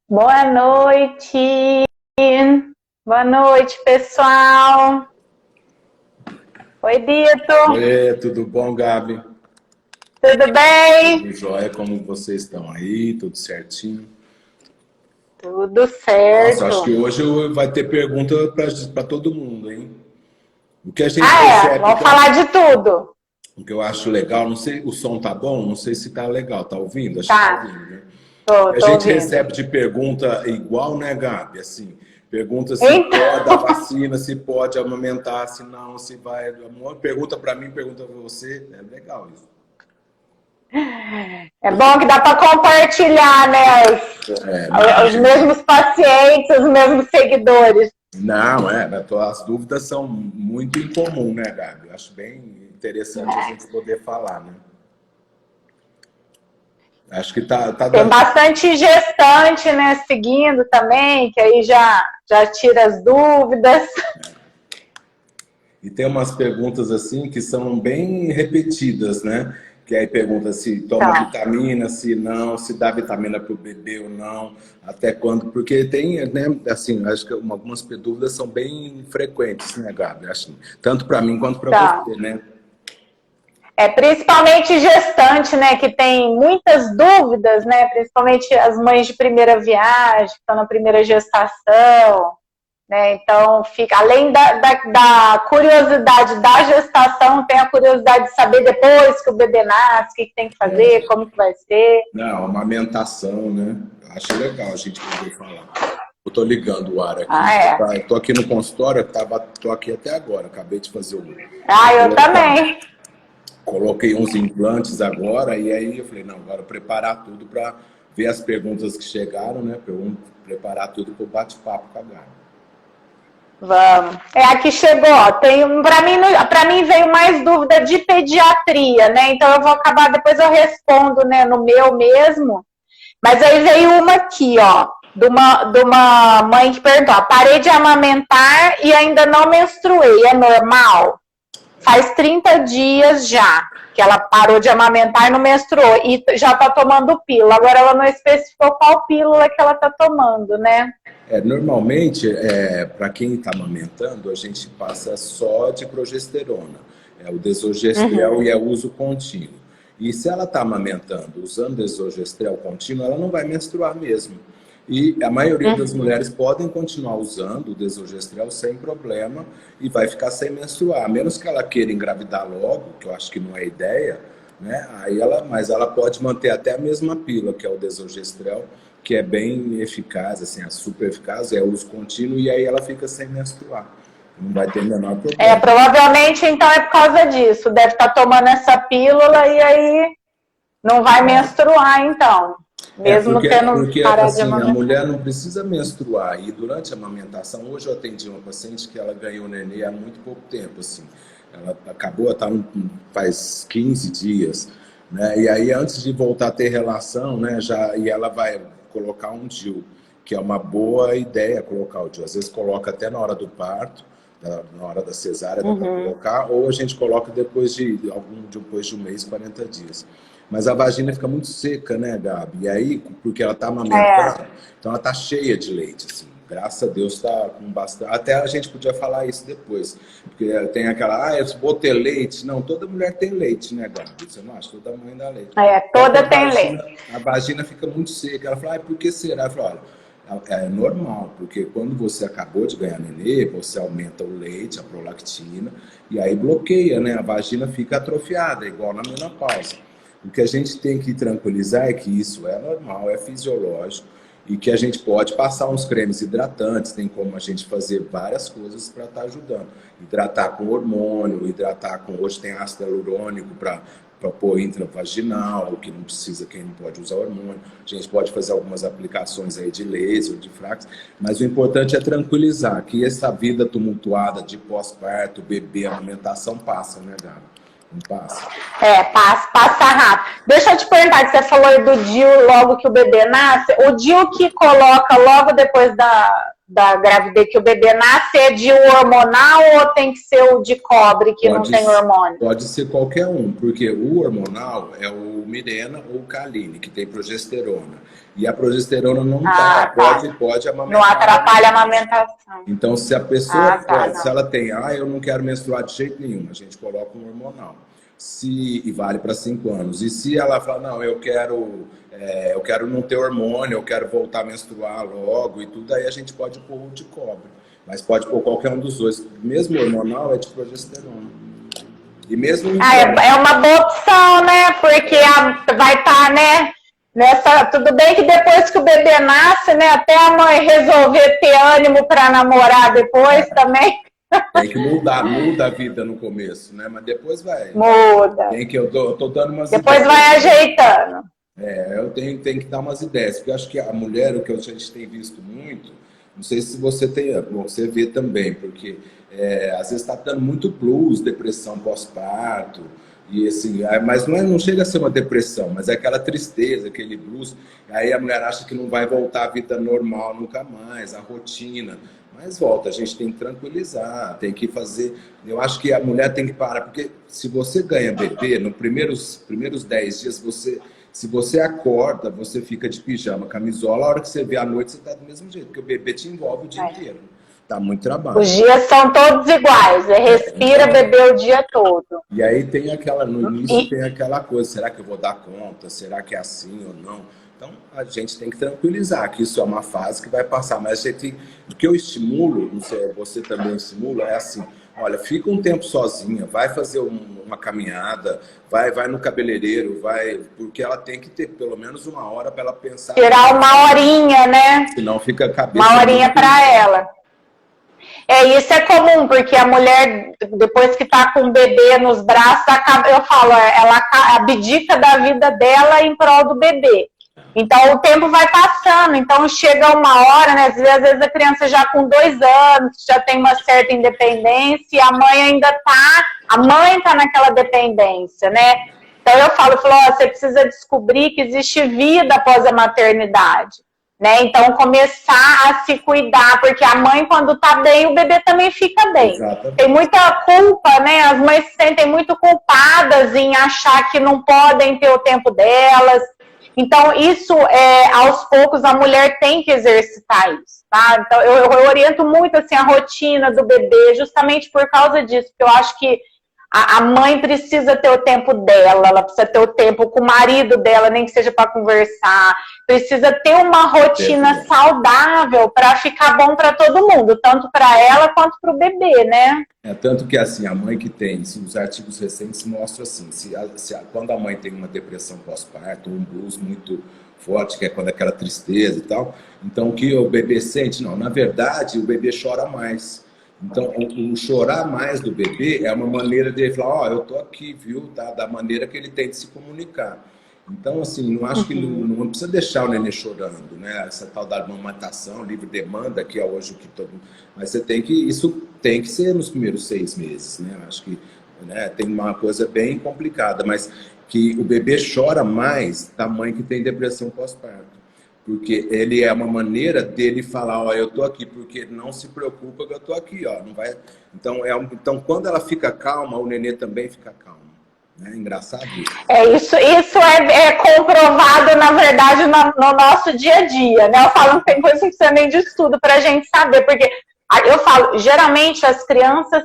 Boa noite. Boa noite, pessoal. Oi, Dito. Oi, tudo bom, Gabi? Tudo bem? Tudo jóia? Como vocês estão aí? Tudo certinho? Tudo Nossa, acho que certo. hoje vai ter pergunta para todo mundo, hein? O que a gente Ah, é. recebe Vamos falar também, de tudo. o que eu acho legal, não sei, o som tá bom? Não sei se tá legal, tá ouvindo? Acho que tá Tá. ouvindo, né? O que a Tô gente ouvindo. recebe de pergunta igual, né, Gabi? Assim, pergunta se pode dar Então, vacina, se pode amamentar, se não, se vai. Pergunta para mim, pergunta para você. É legal isso. é bom que dá para compartilhar, né? É, não, Os mesmos pacientes, os mesmos seguidores. Não, as dúvidas são muito incomum, né, Gabi? Eu acho bem interessante a gente poder falar, né? Acho que tá Tem dando. bastante gestante, né, seguindo também, que aí já tira as dúvidas. E tem umas perguntas assim que são bem repetidas, né? Que aí pergunta se toma Tá. vitamina, se não, se dá vitamina para o bebê ou não, até quando. Porque tem, né, assim, acho que algumas dúvidas são bem frequentes, né, Gabi? Acho, tanto para mim quanto para Tá. você, né? É, principalmente gestante, né, que tem muitas dúvidas, né, principalmente as mães de primeira viagem, que estão na primeira gestação, né, então fica, além da curiosidade da gestação, tem a curiosidade de saber depois que o bebê nasce, o que tem que fazer, como que vai ser. Não, amamentação, né? Acho legal a gente poder falar. Eu tô ligando o ar aqui. Ah, é. Eu tô aqui no consultório, tô aqui até agora. Acabei de fazer Ah, eu também. coloquei uns implantes agora, e aí eu falei, não, agora preparar tudo para ver as perguntas que chegaram, né? Para eu preparar tudo para o bate-papo com a Gabi. Vamos. É, aqui chegou, ó, tem para mim veio mais dúvida de pediatria, né? Então eu vou acabar, depois eu respondo, né, no meu mesmo. Mas aí veio uma aqui, ó, de uma mãe que perguntou: ó, parei de amamentar e ainda não menstruei, é normal? Faz 30 dias já que ela parou de amamentar e não menstruou, e já tá tomando pílula. Agora ela não especificou qual pílula que ela tá tomando, né? Normalmente, para quem está amamentando, a gente passa só de progesterona, é o desogestrel e é uso contínuo. E se ela está amamentando usando desogestrel contínuo, ela não vai menstruar mesmo. E a maioria das mulheres podem continuar usando o desogestrel sem problema e vai ficar sem menstruar, a menos que ela queira engravidar logo, que eu acho que não é ideia, né? Mas ela pode manter até a mesma pílula, que é o desogestrel, que é bem eficaz, assim, é super eficaz, é uso contínuo, e aí ela fica sem menstruar. Não vai ter o menor É, problema. provavelmente então é por causa disso. Deve estar tomando essa pílula e aí não vai menstruar, então. Mesmo tendo Porque parado de assim, a amamentar. mulher não precisa menstruar. E durante a amamentação, hoje eu atendi uma paciente que ela ganhou nenê há muito pouco tempo, assim. Ela acabou, faz 15 dias, né? E aí, antes de voltar a ter relação, né, e ela vai colocar um DIU, que é uma boa ideia colocar o DIU. Às vezes coloca até na hora do parto, na hora da cesárea, dá para colocar, ou a gente coloca depois de um mês, 40 dias. Mas a vagina fica muito seca, né, Gabi? E aí, porque ela tá amamentando, então ela tá cheia de leite, assim. Graças a Deus tá com bastante. Até a gente podia falar isso depois. Porque tem aquela, eu vou ter leite. Não, toda mulher tem leite, né, Gabi? Você não acha? Toda mãe dá leite. É, Só que toda tem leite. a vagina fica muito seca. Ela fala, por que será? Eu falo, olha, é normal, porque quando você acabou de ganhar nenê, você aumenta o leite, a prolactina, e aí bloqueia, né? A vagina fica atrofiada, igual na menopausa. O que a gente tem que tranquilizar é que isso é normal, é fisiológico, e que a gente pode passar uns cremes hidratantes, tem como a gente fazer várias coisas para estar ajudando. Hidratar com hormônio, hoje tem ácido hialurônico para pôr intravaginal, que não precisa, quem não pode usar hormônio. A gente pode fazer algumas aplicações aí de laser, de frax, mas o importante é tranquilizar, que essa vida tumultuada de pós-parto, bebê, amamentação passa, né, Gabi? Não passa. É, passa rápido. Deixa eu te perguntar, que você falou do DIU logo que o bebê nasce. O DIU que coloca logo depois da gravidez que o bebê nasce é de hormonal ou tem que ser o de cobre que não tem hormônio? Pode ser qualquer um, porque o hormonal é o Mirena ou o Caline, que tem progesterona. E a progesterona não pode amamentar. Não atrapalha a amamentação. Então, se a pessoa se ela tem, eu não quero menstruar de jeito nenhum, a gente coloca um hormonal. E vale para 5 anos. E se ela fala, não, eu quero não ter hormônio, eu quero voltar a menstruar logo e tudo, aí a gente pode pôr o de cobre. Mas pode pôr qualquer um dos dois. Mesmo hormonal é de progesterona. E mesmo é uma boa opção, né? Porque vai estar, né? Tudo bem que depois que o bebê nasce, né? Até a mãe resolver ter ânimo para namorar depois também. Tem que muda a vida no começo, né? Mas depois vai. Muda. Eu tô dando umas depois ideias. Vai ajeitando. Eu tenho que dar umas ideias, porque eu acho que a mulher, o que a gente tem visto muito, não sei se você vê também, porque às vezes está dando muito blues, depressão pós-parto, e assim, mas não chega a ser uma depressão, mas é aquela tristeza, aquele blues, aí a mulher acha que não vai voltar à vida normal nunca mais, a rotina. Mas volta, a gente tem que tranquilizar, tem que fazer... Eu acho que a mulher tem que parar, porque se você ganha bebê, nos primeiros 10 dias, se você acorda, você fica de pijama, camisola, a hora que você vê à noite, você está do mesmo jeito, porque o bebê te envolve o dia inteiro. Dá muito trabalho. Os dias são todos iguais, respira, bebê o dia todo. E aí tem no início tem aquela coisa, será que eu vou dar conta? Será que é assim ou não? Então, a gente tem que tranquilizar que isso é uma fase que vai passar. Mas o que eu estimulo, não sei, você também estimula, é assim, olha, fica um tempo sozinha, vai fazer uma caminhada, vai no cabeleireiro, porque ela tem que ter pelo menos 1 hora para ela pensar. Tirar 1 horinha, né? Senão fica a cabeça... 1 horinha para ela. Isso é comum, porque a mulher, depois que tá com o bebê nos braços, ela abdica da vida dela em prol do bebê. Então, o tempo vai passando, então chega 1 hora, né? Às vezes a criança já com 2 anos, já tem uma certa independência, e a mãe tá naquela dependência, né? Então eu falo, você precisa descobrir que existe vida após a maternidade, né? Então começar a se cuidar, porque a mãe quando tá bem, o bebê também fica bem. Exatamente. Tem muita culpa, né? As mães se sentem muito culpadas em achar que não podem ter o tempo delas. Então, isso, aos poucos, a mulher tem que exercitar isso, tá? Então, eu oriento muito, assim, a rotina do bebê, justamente por causa disso, porque eu acho que a mãe precisa ter o tempo dela, ela precisa ter o tempo com o marido dela, nem que seja para conversar, precisa ter uma rotina saudável para ficar bom para todo mundo, tanto para ela quanto para o bebê, né? Tanto que assim, a mãe que tem, os artigos recentes mostram assim, quando a mãe tem uma depressão pós-parto, um blues muito forte, que é quando aquela tristeza e tal, então o que o bebê sente? Não, na verdade, o bebê chora mais. Então, o chorar mais do bebê é uma maneira dele falar, eu tô aqui, viu? Tá? Da maneira que ele tem de se comunicar. Então, assim, não acho que não precisa deixar o neném chorando, né? Essa tal da amamentação, livre demanda, que é hoje o que todo mundo... Mas isso tem que ser nos primeiros 6 meses, né? Acho que tem uma coisa bem complicada, mas que o bebê chora mais da mãe que tem depressão pós-parto. Porque ele é uma maneira dele falar, eu tô aqui, porque não se preocupa que eu tô aqui, não vai... Então, quando ela fica calma, o nenê também fica calmo. É engraçado isso. Isso é comprovado, na verdade, no nosso dia a dia, né? Eu falo que tem coisa que precisa nem de estudo pra gente saber, porque eu falo, geralmente as crianças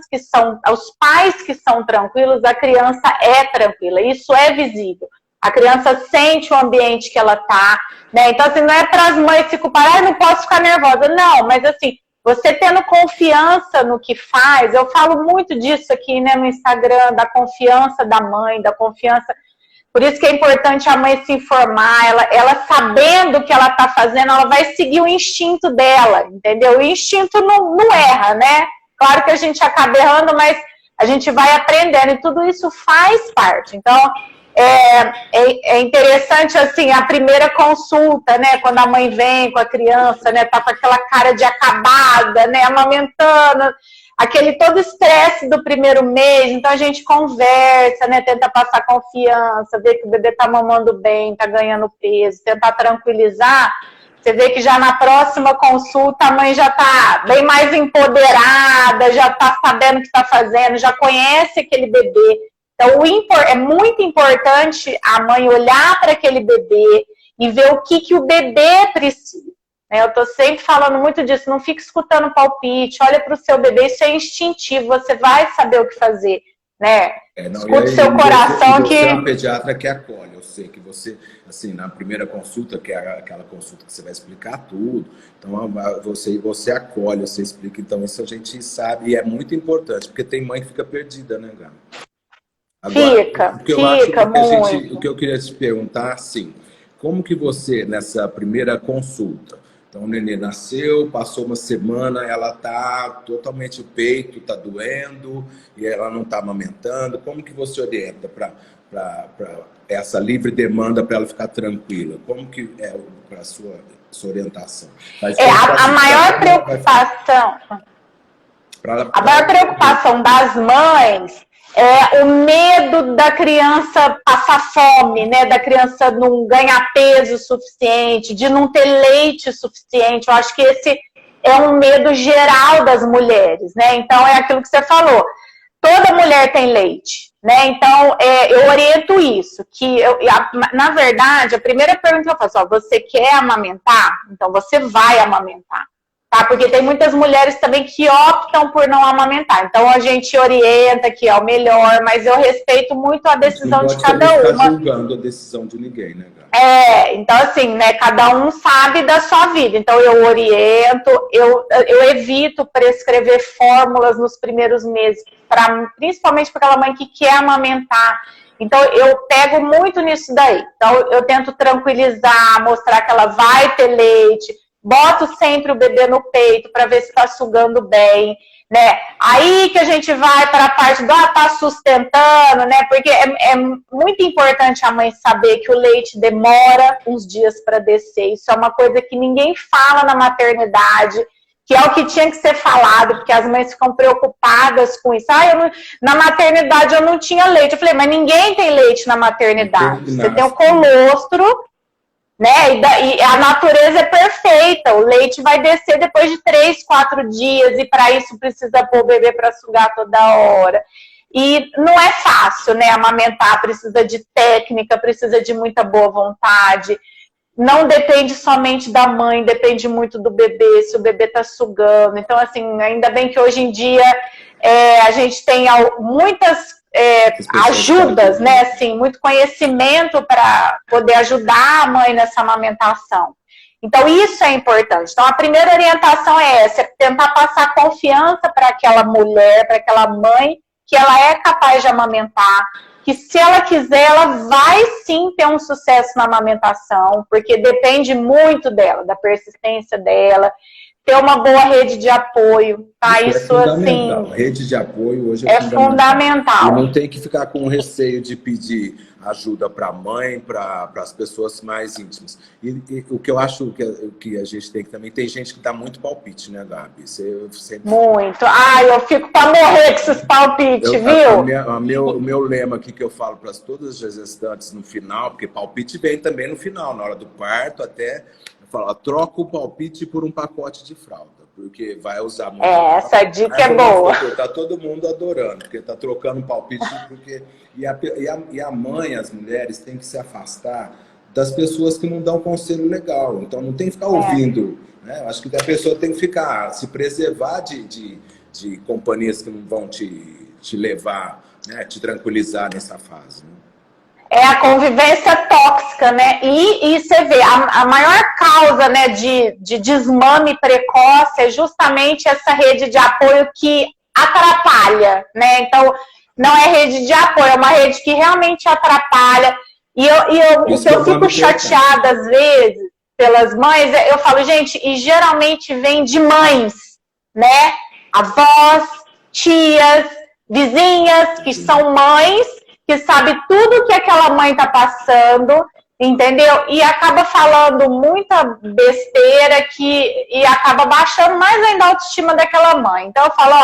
os pais que são tranquilos, a criança é tranquila, isso é visível. A criança sente o ambiente que ela tá, né? Então, assim, não é para as mães se culparem, não posso ficar nervosa. Não, mas assim, você tendo confiança no que faz, eu falo muito disso aqui, né, no Instagram, da confiança da mãe, da confiança. Por isso que é importante a mãe se informar, ela sabendo o que ela tá fazendo, ela vai seguir o instinto dela, entendeu? O instinto não erra, né? Claro que a gente acaba errando, mas a gente vai aprendendo e tudo isso faz parte. Então, é interessante, assim, a primeira consulta, né, quando a mãe vem com a criança, né, tá com aquela cara de acabada, né, amamentando, aquele todo estresse do primeiro mês, então a gente conversa, né, tenta passar confiança, ver que o bebê tá mamando bem, tá ganhando peso, tentar tranquilizar, Você vê que já na próxima consulta a mãe já está bem mais empoderada, já está sabendo o que está fazendo, já conhece aquele bebê. Então, é muito importante a mãe olhar para aquele bebê e ver o que o bebê precisa. Eu estou sempre falando muito disso, não fique escutando palpite, olha para o seu bebê, isso é instintivo, você vai saber o que fazer, né? Escuta o seu coração que... Você é uma pediatra que acolhe, eu sei que você, assim, na primeira consulta, que é aquela consulta que você vai explicar tudo, então você acolhe, você explica, então isso a gente sabe e é muito importante, porque tem mãe que fica perdida, né, Gabi? Agora, fica muito. O que eu queria te perguntar, assim, como que você, nessa primeira consulta, então o nenê nasceu, passou uma semana, ela tá totalmente, o peito tá doendo e ela não tá amamentando, como que você orienta para essa livre demanda para ela ficar tranquila? Como que é para a sua orientação? A maior preocupação... A maior preocupação das mães é o medo da criança passar fome, né? Da criança não ganhar peso suficiente, de não ter leite suficiente. Eu acho que esse é um medo geral das mulheres, né? Então, é aquilo que você falou. Toda mulher tem leite, né? Então, eu oriento isso. Na verdade, a primeira pergunta que eu faço, você quer amamentar? Então, você vai amamentar. Tá? Porque tem muitas mulheres também que optam por não amamentar. Então, a gente orienta que é o melhor, mas eu respeito muito a decisão de cada uma. Não pode julgando a decisão de ninguém, né, Gabi? Então assim, né, cada um sabe da sua vida. Então, eu oriento, eu evito prescrever fórmulas nos primeiros meses, principalmente para aquela mãe que quer amamentar. Então, eu pego muito nisso daí. Então, eu tento tranquilizar, mostrar que ela vai ter leite, boto sempre o bebê no peito para ver se está sugando bem, né? Aí que a gente vai para a parte do tá sustentando, né? Porque é muito importante a mãe saber que o leite demora uns dias para descer. Isso é uma coisa que ninguém fala na maternidade, que é o que tinha que ser falado, porque as mães ficam preocupadas com isso. Na maternidade eu não tinha leite. Eu falei, mas ninguém tem leite na maternidade. Você tem o colostro, né? E a natureza é perfeita, o leite vai descer depois de 3, 4 dias e para isso precisa pôr o bebê para sugar toda hora. E não é fácil, né? Amamentar precisa de técnica, precisa de muita boa vontade. Não depende somente da mãe, depende muito do bebê, se o bebê está sugando. Então, assim, ainda bem que hoje em dia a gente tem muitas ajudas, né? Assim, muito conhecimento para poder ajudar a mãe nessa amamentação. Então, isso é importante. Então, a primeira orientação é essa, é tentar passar confiança para aquela mulher, para aquela mãe, que ela é capaz de amamentar, que se ela quiser, ela vai sim ter um sucesso na amamentação, porque depende muito dela, da persistência dela, ter uma boa rede de apoio, tá? Isso assim... Rede de apoio hoje é fundamental. E não tem que ficar com receio de pedir ajuda para a mãe, para as pessoas mais íntimas. E o que eu acho que a gente tem que também... Tem gente que dá muito palpite, né, Gabi? Você sempre... Muito. Eu fico para morrer com esses palpites, viu? O meu lema aqui que eu falo para todas as gestantes no final, porque palpite vem também no final, na hora do parto, até... troca o palpite por um pacote de fralda, porque vai usar muito. Essa dica é boa. Tá todo mundo adorando, porque tá trocando palpite, porque e a mãe, as mulheres, têm que se afastar das pessoas que não dão conselho legal. Então não tem que ficar ouvindo, né? Eu acho que a pessoa tem que se preservar de companhias que não vão te levar, né? Te tranquilizar nessa fase, né? É a convivência tóxica, né? E você vê, a maior causa, né, de desmame precoce é justamente essa rede de apoio que atrapalha, né? Então, não é rede de apoio, é uma rede que realmente atrapalha. E eu fico chateada, às vezes, pelas mães, eu falo, gente, e geralmente vem de mães, né? Avós, tias, vizinhas, que são mães, que sabe tudo que aquela mãe está passando, entendeu? E acaba falando muita besteira e acaba baixando mais ainda a autoestima daquela mãe. Então eu falo,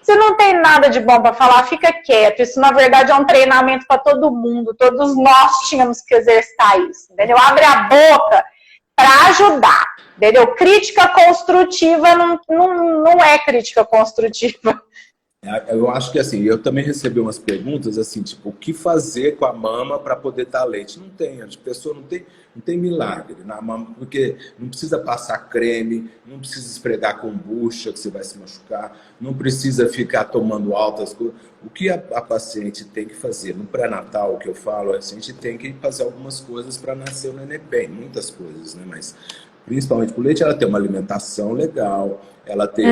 se não tem nada de bom para falar, fica quieto. Isso, na verdade, é um treinamento para todo mundo. Todos nós tínhamos que exercitar isso, entendeu? Abre a boca para ajudar. Entendeu? Crítica construtiva não é crítica construtiva. Eu acho que assim, eu também recebi umas perguntas assim, tipo, o que fazer com a mama para poder dar leite? Não tem, a pessoa não tem milagre na mama, porque não precisa passar creme, não precisa esfregar kombucha que você vai se machucar, não precisa ficar tomando altas coisas. O que a paciente tem que fazer? No pré-natal, o que eu falo, a gente tem que fazer algumas coisas para nascer o neném bem, muitas coisas, né? Mas principalmente pro leite, ela tem uma alimentação legal, ela tem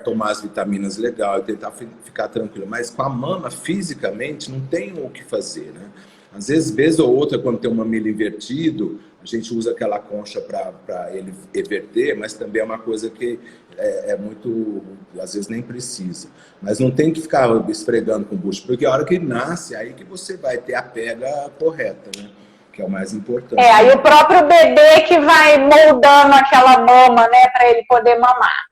tomar as vitaminas legal e tentar ficar tranquila. Mas com a mama, fisicamente, não tem o que fazer, né? Às vezes, vez ou outra, quando tem um mamilo invertido, a gente usa aquela concha para ele everter, mas também é uma coisa que é muito, às vezes nem precisa. Mas não tem que ficar esfregando com bucho, porque a hora que nasce, aí que você vai ter a pega correta, né? Que é o mais importante. Aí o próprio bebê que vai moldando aquela mama, né, para ele poder mamar.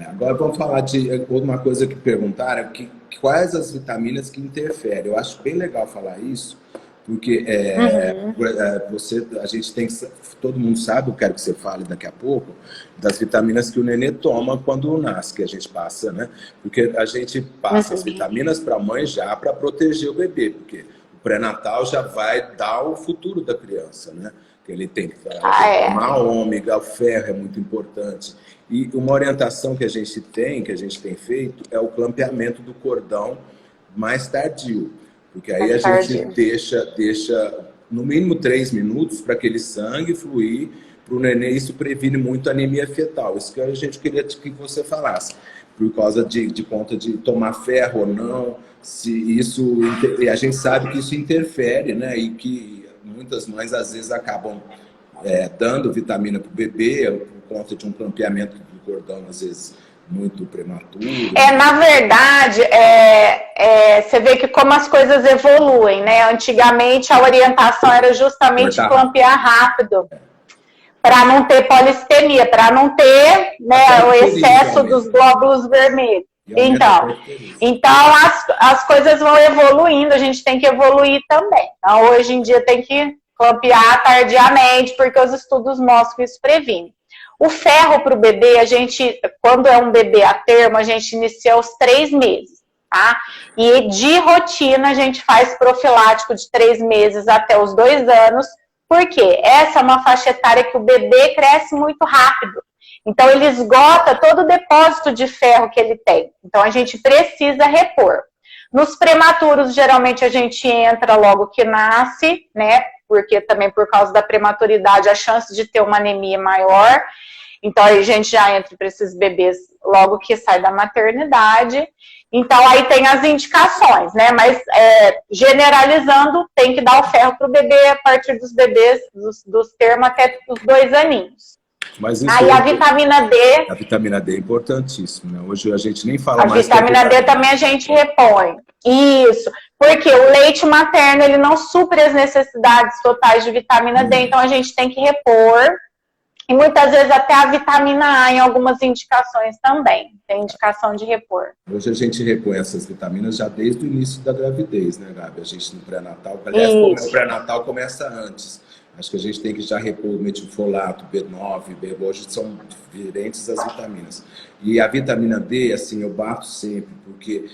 Agora vamos falar de uma coisa que perguntaram, quais as vitaminas que interferem. Eu acho bem legal falar isso, porque a gente tem que, todo mundo sabe, eu quero que você fale daqui a pouco, das vitaminas que o nenê toma quando nasce, que a gente passa, né? Porque a gente passa as vitaminas para a mãe já para proteger o bebê, porque o pré-natal já vai dar o futuro da criança, né? Que ele tem que tomar ômega, o ferro é muito importante. E uma orientação que a gente tem feito, é o clampeamento do cordão mais tardio. Porque aí a gente deixa no mínimo 3 minutos para aquele sangue fluir para o neném. Isso previne muito a anemia fetal. Isso que a gente queria que você falasse. Por causa de conta de tomar ferro ou não, se isso, e a gente sabe que isso interfere, né? E que muitas mães às vezes acabam dando vitamina para o bebê por conta de um clampeamento do cordão, às vezes muito prematuro. Na verdade, você vê que como as coisas evoluem, né? Antigamente a orientação era justamente clampear rápido, para não ter polissemia, para não ter, né, o excesso dos glóbulos vermelhos. Então as coisas vão evoluindo, a gente tem que evoluir também. Então, hoje em dia tem que clampear tardiamente, porque os estudos mostram que isso previne. O ferro para o bebê, quando é um bebê a termo, a gente inicia aos 3 meses, tá? E de rotina a gente faz profilático de 3 meses até os 2 anos, porque essa é uma faixa etária que o bebê cresce muito rápido. Então, ele esgota todo o depósito de ferro que ele tem. Então, a gente precisa repor. Nos prematuros, geralmente, a gente entra logo que nasce, né? Porque também por causa da prematuridade, a chance de ter uma anemia é maior. Então, a gente já entra para esses bebês logo que sai da maternidade. Então, aí tem as indicações, né? Mas, generalizando, tem que dar o ferro para o bebê a partir dos bebês, dos termos até os 2 aninhos. Mas isso aí a vitamina D... A vitamina D é importantíssima, né? Hoje a gente nem fala mais... A vitamina D também a gente repõe. Isso, porque o leite materno, ele não supre as necessidades totais de vitamina D, então a gente tem que repor. E muitas vezes até a vitamina A em algumas indicações também. Tem indicação de repor. Hoje a gente repõe essas vitaminas já desde o início da gravidez, né, Gabi? A gente no pré-natal, aliás, o pré-natal começa antes. Acho que a gente tem que já repor o metilfolato, B9, B, hoje são diferentes as vitaminas. E a vitamina D, assim, eu bato sempre, porque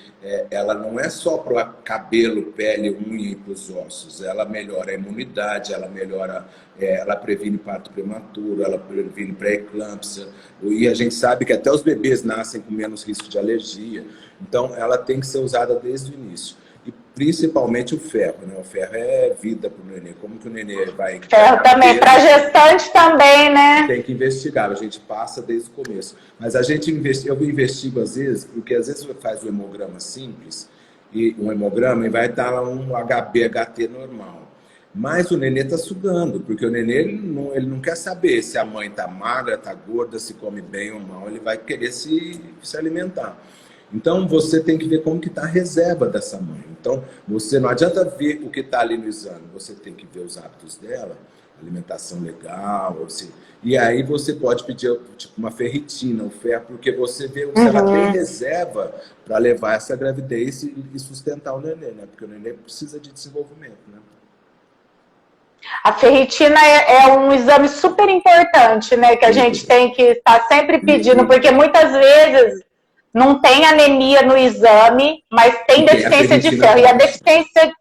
ela não é só para cabelo, pele, unha e para os ossos. Ela melhora a imunidade, ela melhora, ela previne parto prematuro, ela previne pré-eclâmpsia. E a gente sabe que até os bebês nascem com menos risco de alergia. Então, ela tem que ser usada desde o início. E principalmente o ferro, né? O ferro é vida para o nenê. Como que o nenê vai... Ferro também, para gestante também, né? Tem que investigar, a gente passa desde o começo. Mas a gente eu investigo às vezes, porque às vezes faz um hemograma simples, e um hemograma e vai estar lá um HB-HT normal. Mas o nenê está sugando, porque o nenê ele não quer saber se a mãe está magra, está gorda, se come bem ou mal, ele vai querer se alimentar. Então, você tem que ver como que está a reserva dessa mãe. Então, você não adianta ver o que está ali no exame, você tem que ver os hábitos dela, alimentação legal, e aí você pode pedir tipo uma ferritina, um ferro, porque você vê se ela tem reserva para levar essa gravidez e sustentar o nenê, né? Porque o nenê precisa de desenvolvimento, né? A ferritina é um exame super importante, né? Que a gente tem que estar sempre pedindo, porque muitas vezes não tem anemia no exame, mas tem deficiência de ferro. E a deficiência...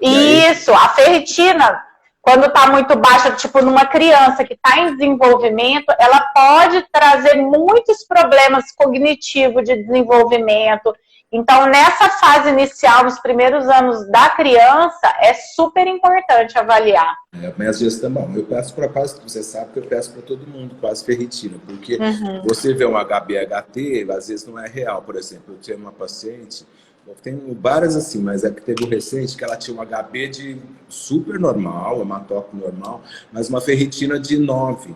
Isso, a ferritina, quando está muito baixa, tipo numa criança que está em desenvolvimento, ela pode trazer muitos problemas cognitivos de desenvolvimento. Então, nessa fase inicial, nos primeiros anos da criança, é super importante avaliar. Mas gestão, eu peço para quase, você sabe que eu peço para todo mundo quase ferritina, porque você vê um HB-HT, às vezes não é real. Por exemplo, eu tinha uma paciente, tem várias assim, mas é que teve um recente que ela tinha um HB de super normal, hematócrito normal, mas uma ferritina de 9.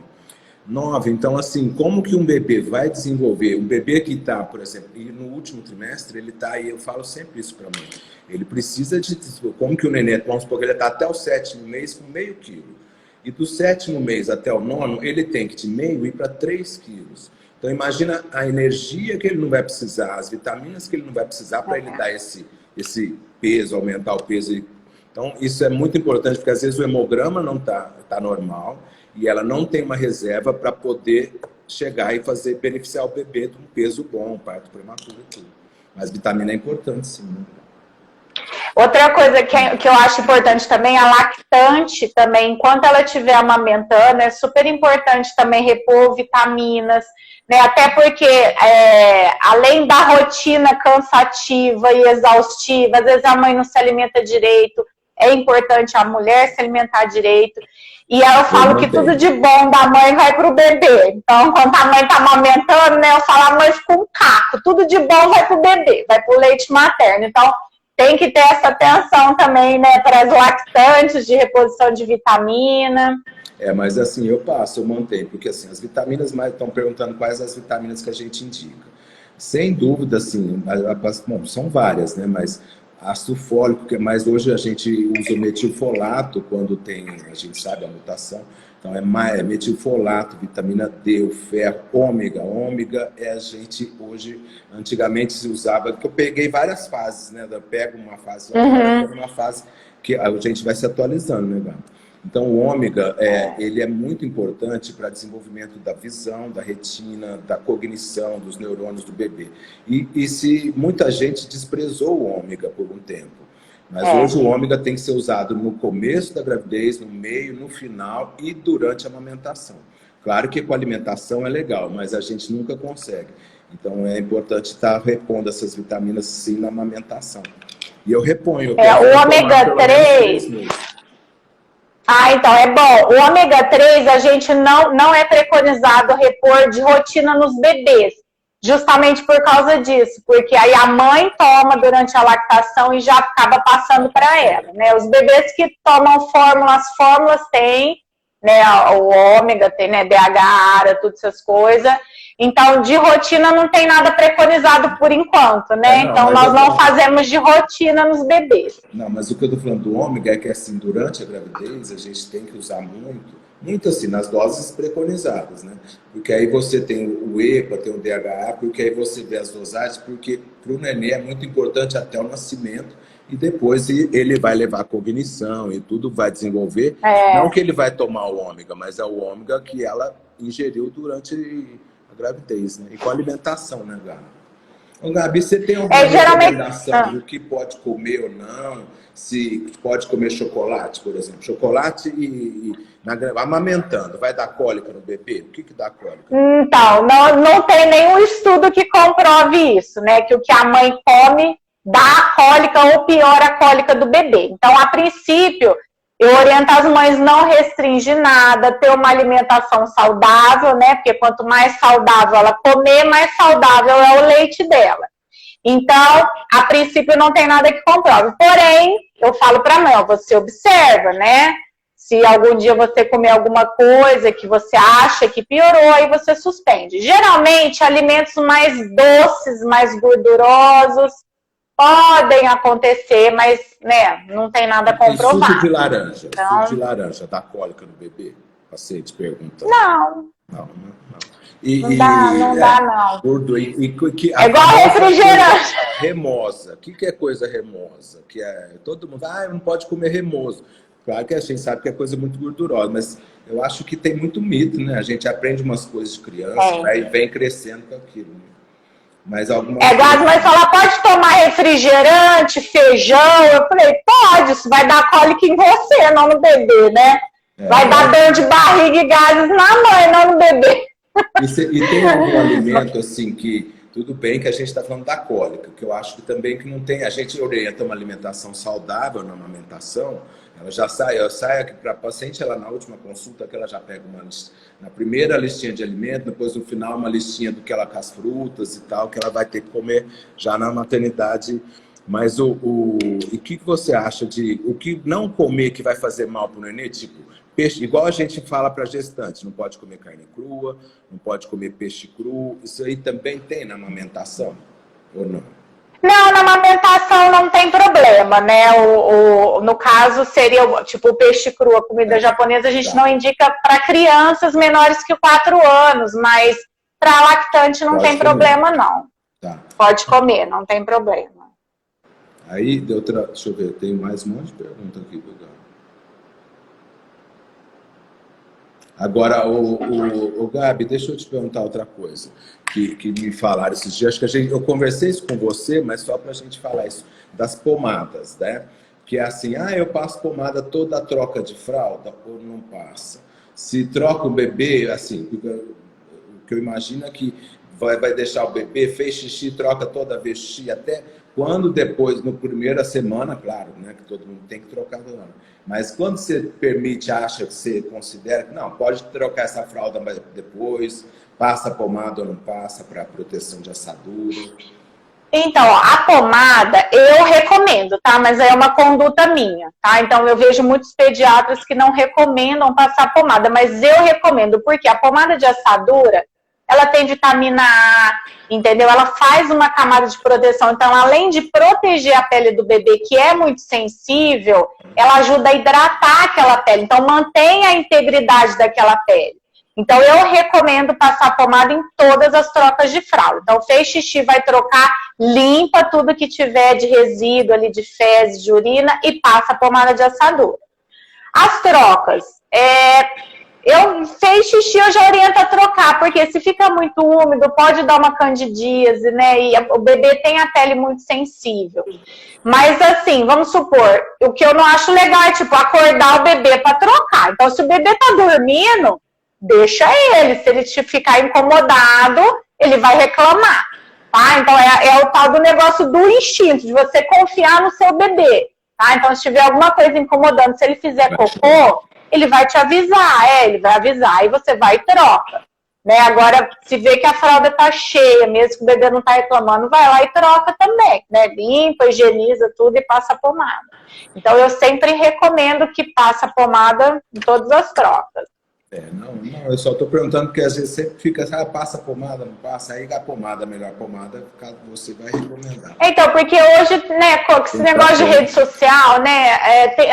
Então, assim, como que um bebê vai desenvolver? Um bebê que está, por exemplo, e no último trimestre, ele está aí, eu falo sempre isso para mim, ele precisa de, como que o neném, vamos supor que ele está até o 7º mês com meio quilo, e do 7º mês até o 9º, ele tem que de meio ir para 3 quilos. Então, imagina a energia que ele não vai precisar, as vitaminas que ele não vai precisar para ele dar esse peso, aumentar o peso. Então, isso é muito importante, porque às vezes o hemograma não tá normal, e ela não tem uma reserva para poder chegar e beneficiar o bebê de um peso bom, parto prematuro e tudo. Mas vitamina é importante, sim. Né? Outra coisa que eu acho importante também, a lactante também, enquanto ela estiver amamentando, é super importante também repor vitaminas, né? Até porque, além da rotina cansativa e exaustiva, às vezes a mãe não se alimenta direito, é importante a mulher se alimentar direito. E eu falo que tudo de bom da mãe vai pro bebê. Então, quando a mãe tá amamentando, né, eu falo, a mãe fica um caco. Tudo de bom vai pro bebê, vai pro leite materno. Então, tem que ter essa atenção também, né, para as lactantes, de reposição de vitamina. Mas assim, eu mantenho, porque assim, as vitaminas, estão perguntando quais as vitaminas que a gente indica. Sem dúvida, assim, bom, são várias, né, mas ácido fólico, mas hoje a gente usa o metilfolato quando tem, a gente sabe a mutação, então é metilfolato, vitamina D, o ferro, ômega. Ômega a gente hoje, antigamente se usava, porque eu peguei várias fases, né? Eu pego uma fase, pego uma fase que a gente vai se atualizando, né, Gato? Então, o ômega, ele é muito importante para desenvolvimento da visão, da retina, da cognição, dos neurônios do bebê. E se muita gente desprezou o ômega por um tempo. Mas hoje o ômega tem que ser usado no começo da gravidez, no meio, no final e durante a amamentação. Claro que com a alimentação é legal, mas a gente nunca consegue. Então, é importante estar repondo essas vitaminas, sim, na amamentação. E eu reponho. O ômega 3... então é bom. O ômega 3 a gente não é preconizado repor de rotina nos bebês, justamente por causa disso, porque aí a mãe toma durante a lactação e já acaba passando para ela, né? Os bebês que tomam fórmulas têm, né? O ômega tem, né? DHA, ARA, todas essas coisas. Então, de rotina não tem nada preconizado por enquanto, né? Então, nós não fazemos de rotina nos bebês. Não, mas o que eu tô falando do ômega é que, assim, durante a gravidez, a gente tem que usar muito assim, nas doses preconizadas, né? Porque aí você tem o EPA, tem o DHA, porque aí você vê as dosagens, porque para o neném é muito importante até o nascimento, e depois ele vai levar a cognição e tudo vai desenvolver. Não que ele vai tomar o ômega, mas é o ômega que ela ingeriu durante gravidez, né? E com alimentação, né, Gabi? Ô, Gabi, você tem alguma recomendação do que pode comer ou não? Se pode comer chocolate, por exemplo. Chocolate amamentando, vai dar cólica no bebê? O que dá cólica? Então, não tem nenhum estudo que comprove isso, né? Que o que a mãe come dá cólica ou piora a cólica do bebê. Então, a princípio, eu oriento as mães não restringir nada, ter uma alimentação saudável, né? Porque quanto mais saudável ela comer, mais saudável é o leite dela. Então, a princípio não tem nada que comprove. Porém, eu falo para a mãe, você observa, né? Se algum dia você comer alguma coisa que você acha que piorou, aí você suspende. Geralmente, alimentos mais doces, mais gordurosos, podem acontecer, mas, né, não tem nada comprovado. Suco de laranja. Então... Suco de laranja dá cólica no bebê? Paciente pergunta. Não. Não. Não dá. É igual refrigerante. Remosa. O que é coisa remosa? Que todo mundo, não pode comer remoso. Claro que a gente sabe que é coisa muito gordurosa, mas eu acho que tem muito mito, né? A gente aprende umas coisas de criança, vem crescendo com aquilo. Né? Mas algumas Gabi, mas ela pode tomar refrigerante, feijão? Eu falei, pode, isso vai dar cólica em você, não no bebê, né? Vai dar dor de barriga e gases na mãe, não no bebê. E tem algum alimento, assim, que... Tudo bem que a gente está falando da cólica, que eu acho que também que não tem... A gente orienta uma alimentação saudável na amamentação, ela já sai, eu saio aqui para a paciente, ela na última consulta, que ela já pega na primeira listinha de alimento, depois no final uma listinha do que ela com as frutas e tal, que ela vai ter que comer já na maternidade. Mas e que você acha de o que não comer que vai fazer mal para o nenê? Tipo, peixe, igual a gente fala para gestante, não pode comer carne crua, não pode comer peixe cru. Isso aí também tem na amamentação, ou não? Não, na amamentação não tem problema, né? No caso, seria tipo o peixe cru, a comida japonesa, a gente não indica para crianças menores que 4 anos, mas para lactante não tem problema, não. Tá. Pode comer, não tem problema. Aí, deixa eu ver, tem mais um monte de perguntas aqui, Gabi. Agora, Gabi, deixa eu te perguntar outra coisa que me falaram esses dias. Acho que eu conversei isso com você, mas só para a gente falar isso, das pomadas, né? Que é assim, eu passo pomada toda a troca de fralda ou não passa? Se troca o bebê, assim, o que eu imagino é que vai deixar o bebê, fez xixi, troca toda vez xixi, até quando depois, no primeira semana, claro, né, que todo mundo tem que trocar todo ano. Mas quando você permite, acha que você considera que não, pode trocar essa fralda depois, passa pomada ou não passa para proteção de assadura? Então, a pomada eu recomendo, tá? Mas é uma conduta minha, tá? Então, eu vejo muitos pediatras que não recomendam passar pomada, mas eu recomendo, porque a pomada de assadura, ela tem vitamina A, entendeu? Ela faz uma camada de proteção. Então, além de proteger a pele do bebê, que é muito sensível, ela ajuda a hidratar aquela pele. Então, mantém a integridade daquela pele. Então, eu recomendo passar pomada em todas as trocas de fralda. Então, fez xixi, vai trocar, limpa tudo que tiver de resíduo ali, de fezes, de urina, e passa a pomada de assadura. As trocas, eu fiz xixi, eu já oriento a trocar, porque se fica muito úmido, pode dar uma candidíase, né? E o bebê tem a pele muito sensível. Mas assim, vamos supor, o que eu não acho legal é, tipo, acordar o bebê para trocar. Então, se o bebê tá dormindo, deixa ele. Se ele ficar incomodado, ele vai reclamar, tá? Então, é o tal do negócio do instinto, de você confiar no seu bebê, tá? Então, se tiver alguma coisa incomodando, se ele fizer cocô, ele vai te avisar, ele vai avisar, e você vai e troca. Né? Agora, se vê que a fralda tá cheia, mesmo que o bebê não tá reclamando, vai lá e troca também, né? Limpa, higieniza tudo e passa a pomada. Então, eu sempre recomendo que passe a pomada em todas as trocas. Não, eu só estou perguntando porque às vezes sempre fica assim, passa a pomada, não passa, aí a pomada, a melhor pomada, você vai recomendar. Então, porque hoje, né, com esse negócio de rede social, né,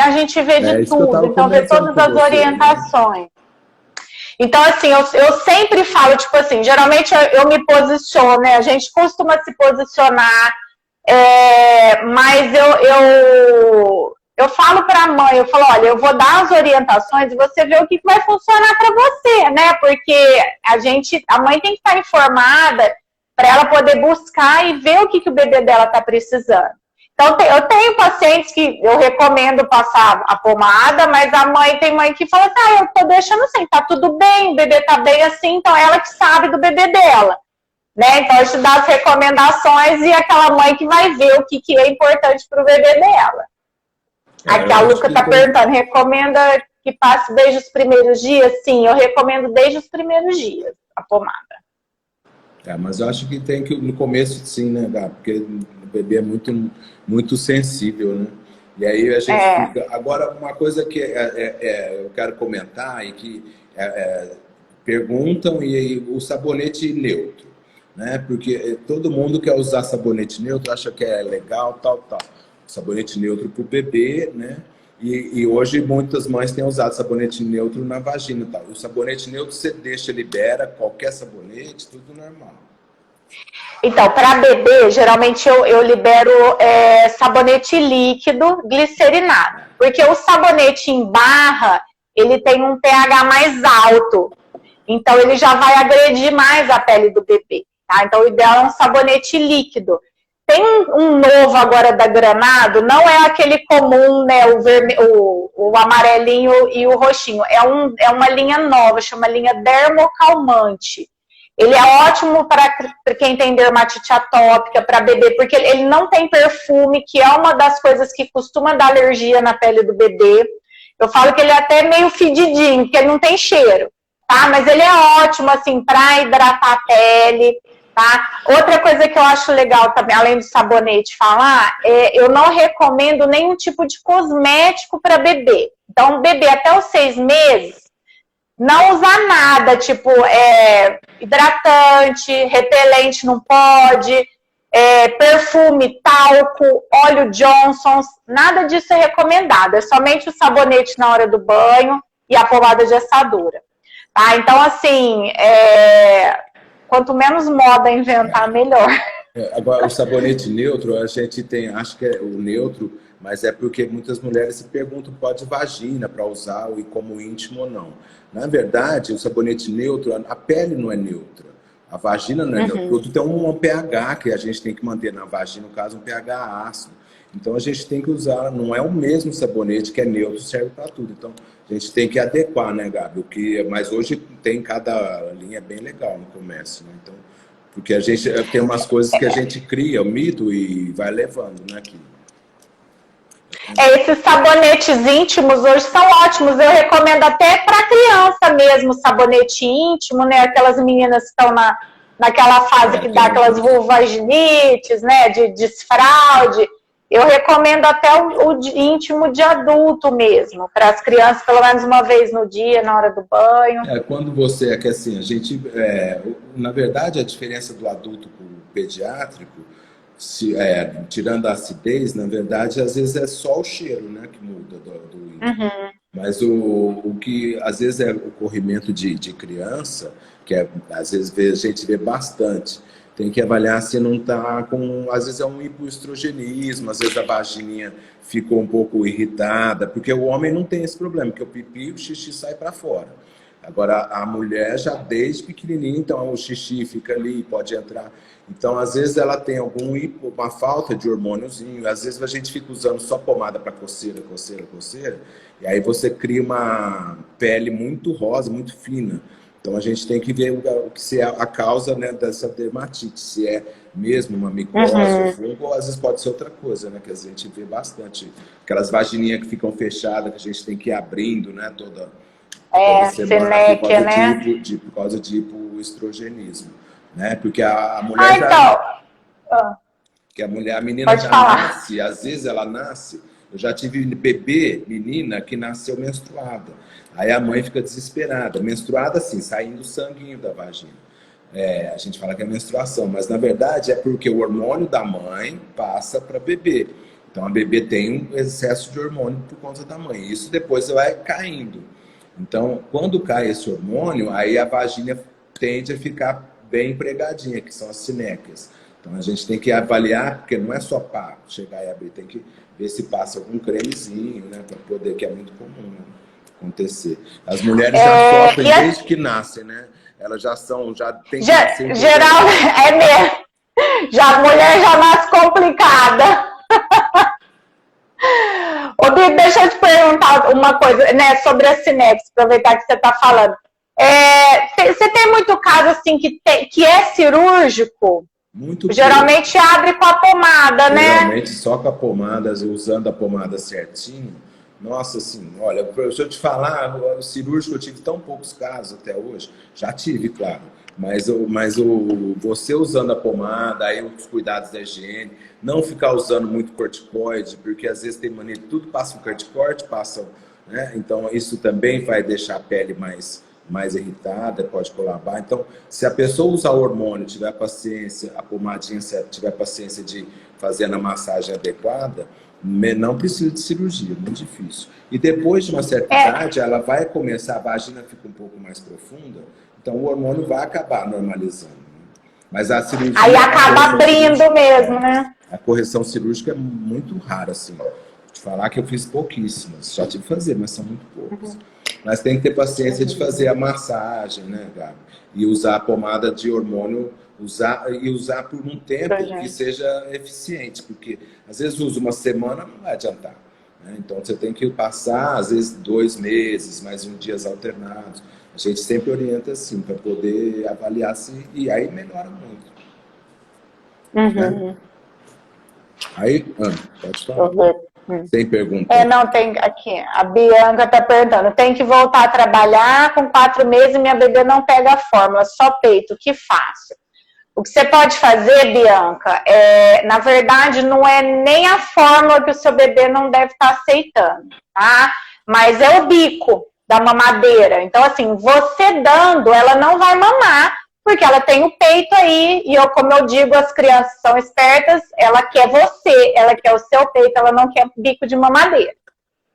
a gente vê de tudo, então vê todas as orientações. Né? Então, assim, eu sempre falo, tipo assim, geralmente eu me posiciono, né, a gente costuma se posicionar, mas eu falo para a mãe, eu falo, olha, eu vou dar as orientações e você vê o que vai funcionar para você, né? Porque a mãe tem que estar informada para ela poder buscar e ver o que o bebê dela está precisando. Então, eu tenho pacientes que eu recomendo passar a pomada, mas tem mãe que fala assim, eu tô deixando assim, tá tudo bem, o bebê tá bem assim, então ela que sabe do bebê dela. Né? Então, eu te dou as recomendações e aquela mãe que vai ver o que é importante para o bebê dela. Aqui a Luca está perguntando, recomenda que passe desde os primeiros dias? Sim, eu recomendo desde os primeiros dias a pomada. Mas eu acho que tem que, no começo, sim, né, Gabi? Porque o bebê é muito, muito sensível, né? E aí a gente fica... Agora, uma coisa que eu quero comentar e que perguntam, e o sabonete neutro, né? Porque todo mundo quer usar sabonete neutro, acha que é legal, tal. Sabonete neutro para o bebê, né? E hoje muitas mães têm usado sabonete neutro na vagina, tal. O sabonete neutro você libera qualquer sabonete, tudo normal. Então, para bebê, geralmente eu libero sabonete líquido glicerinado. Porque o sabonete em barra, ele tem um pH mais alto. Então, ele já vai agredir mais a pele do bebê. Tá? Então, o ideal é um sabonete líquido. Tem um novo agora da Granado, não é aquele comum, né, o amarelinho e o roxinho. É uma linha nova, chama linha dermocalmante. Ele é ótimo para quem tem dermatite atópica, para bebê, porque ele não tem perfume, que é uma das coisas que costuma dar alergia na pele do bebê. Eu falo que ele é até meio fedidinho, porque ele não tem cheiro, tá? Mas ele é ótimo, assim, para hidratar a pele, tá? Outra coisa que eu acho legal também, além do sabonete falar, eu não recomendo nenhum tipo de cosmético para bebê. Então, bebê até os 6 meses, não usar nada, tipo hidratante, repelente não pode, perfume, talco, óleo Johnson's, nada disso é recomendado. É somente o sabonete na hora do banho e a pomada de assadura. Tá? Então, assim, quanto menos moda inventar, melhor. Agora, o sabonete neutro, a gente tem, acho que é o neutro, mas é porque muitas mulheres se perguntam, pode vagina para usar e como íntimo ou não. Na verdade, o sabonete neutro, a pele não é neutra, a vagina não é neutra. O produto tem um pH que a gente tem que manter na vagina, no caso, um pH ácido. Então, a gente tem que usar, não é o mesmo sabonete que é neutro, serve para tudo. Então, a gente tem que adequar, né, Gabi? Mas hoje tem cada linha bem legal no comércio, né? Então, porque a gente tem umas coisas que a gente cria, o mito, e vai levando, né, aqui. Esses sabonetes íntimos hoje são ótimos. Eu recomendo até para criança mesmo, sabonete íntimo, né? Aquelas meninas que estão naquela fase que dá aquelas vulvaginites, né? De desfraude. Eu recomendo até o íntimo de adulto mesmo, para as crianças, pelo menos uma vez no dia, na hora do banho. Quando você é que assim, a gente, na verdade, a diferença do adulto para o pediátrico, tirando a acidez, na verdade, às vezes é só o cheiro, né, que muda do íntimo. Mas o que às vezes é o corrimento de criança, que às vezes a gente vê bastante. Tem que avaliar se não está com... Às vezes é um hipoestrogenismo, às vezes a vagininha ficou um pouco irritada, porque o homem não tem esse problema, porque o pipi e o xixi sai para fora. Agora, a mulher já desde pequenininha, então o xixi fica ali, pode entrar. Então, às vezes ela tem uma falta de hormôniozinho, às vezes a gente fica usando só pomada para coceira, e aí você cria uma pele muito rosa, muito fina. Então, a gente tem que ver o que se é a causa, né, dessa dermatite. Se é mesmo uma micose, fungo, ou às vezes pode ser outra coisa, né? Que a gente vê bastante. Aquelas vagininhas que ficam fechadas, que a gente tem que ir abrindo, né? Toda semana, por causa de hipoestrogenismo. Né? Porque a mulher a menina pode já falar. nasce, às vezes ela nasce... Eu já tive bebê, menina, que nasceu menstruada. Aí a mãe fica desesperada. Menstruada, assim, saindo sanguinho da vagina. A gente fala que é menstruação, mas na verdade é porque o hormônio da mãe passa para bebê. Então a bebê tem um excesso de hormônio por conta da mãe. Isso depois vai caindo. Então, quando cai esse hormônio, aí a vagina tende a ficar bem pregadinha, que são as sinéquias. Então a gente tem que avaliar, porque não é só para chegar e abrir, tem que ver se passa algum cremezinho, né, para poder, que é muito comum, né, acontecer. As mulheres já sofrem desde que nascem, né? Elas já tem que nascer. Geral, mesmo. A mulher já nasce complicada. Ô, Bi, deixa eu te perguntar uma coisa, né, sobre a Sinex, aproveitar que você está falando. Você tem muito caso assim que é cirúrgico? Muito geralmente pouco. Abre com a pomada, né? Geralmente só com a pomada, usando a pomada certinho. Nossa, assim, olha, se eu te falar, o cirúrgico eu tive tão poucos casos até hoje. Já tive, claro. Mas você usando a pomada, aí os cuidados da higiene, não ficar usando muito corticoide, porque às vezes tem mania de tudo passa um corticoide, né? Então isso também vai deixar a pele mais irritada, pode colabar. Então, se a pessoa usar o hormônio, tiver paciência, a pomadinha certa, tiver paciência de fazer a massagem adequada, não precisa de cirurgia, muito difícil. E depois de uma certa idade, ela vai começar, a vagina fica um pouco mais profunda, então o hormônio vai acabar normalizando. Mas a cirurgia... Aí acaba abrindo mesmo, né? A correção cirúrgica é muito rara, assim. De falar que eu fiz pouquíssimas. Já tive que fazer, mas são muito poucas. Mas tem que ter paciência de fazer a massagem, né, Gabi? E usar a pomada de hormônio, usar por um tempo que seja eficiente. Porque às vezes usa uma semana, não vai adiantar. Né? Então você tem que passar, às vezes, 2 meses, mais dias alternados. A gente sempre orienta assim, para poder avaliar se... E aí melhora muito. Né? Aí, Ana, pode falar. Sem pergunta. Não, tem aqui. A Bianca está perguntando. Tem que voltar a trabalhar com 4 meses e minha bebê não pega a fórmula, só peito. O que faço? O que você pode fazer, Bianca, na verdade, não é nem a fórmula que o seu bebê não deve estar aceitando, tá? Mas é o bico da mamadeira. Então, assim, você dando, ela não vai mamar, porque ela tem o peito aí, e como eu digo, as crianças são espertas, ela quer você, ela quer o seu peito, ela não quer bico de mamadeira.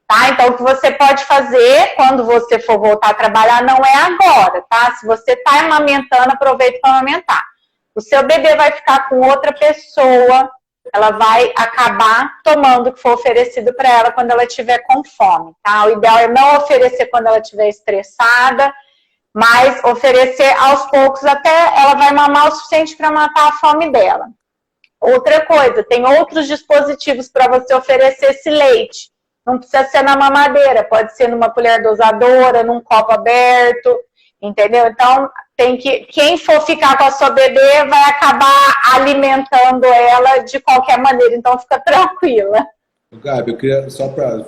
Tá? Então, o que você pode fazer quando você for voltar a trabalhar não é agora, tá? Se você está amamentando, aproveita para amamentar. O seu bebê vai ficar com outra pessoa, ela vai acabar tomando o que for oferecido para ela quando ela estiver com fome, tá? O ideal é não oferecer quando ela estiver estressada, mas oferecer aos poucos até ela vai mamar o suficiente para matar a fome dela. Outra coisa, tem outros dispositivos para você oferecer esse leite. Não precisa ser na mamadeira, pode ser numa colher dosadora, num copo aberto, entendeu? Então, quem for ficar com a sua bebê vai acabar alimentando ela de qualquer maneira, então fica tranquila. Gabi, eu queria só para...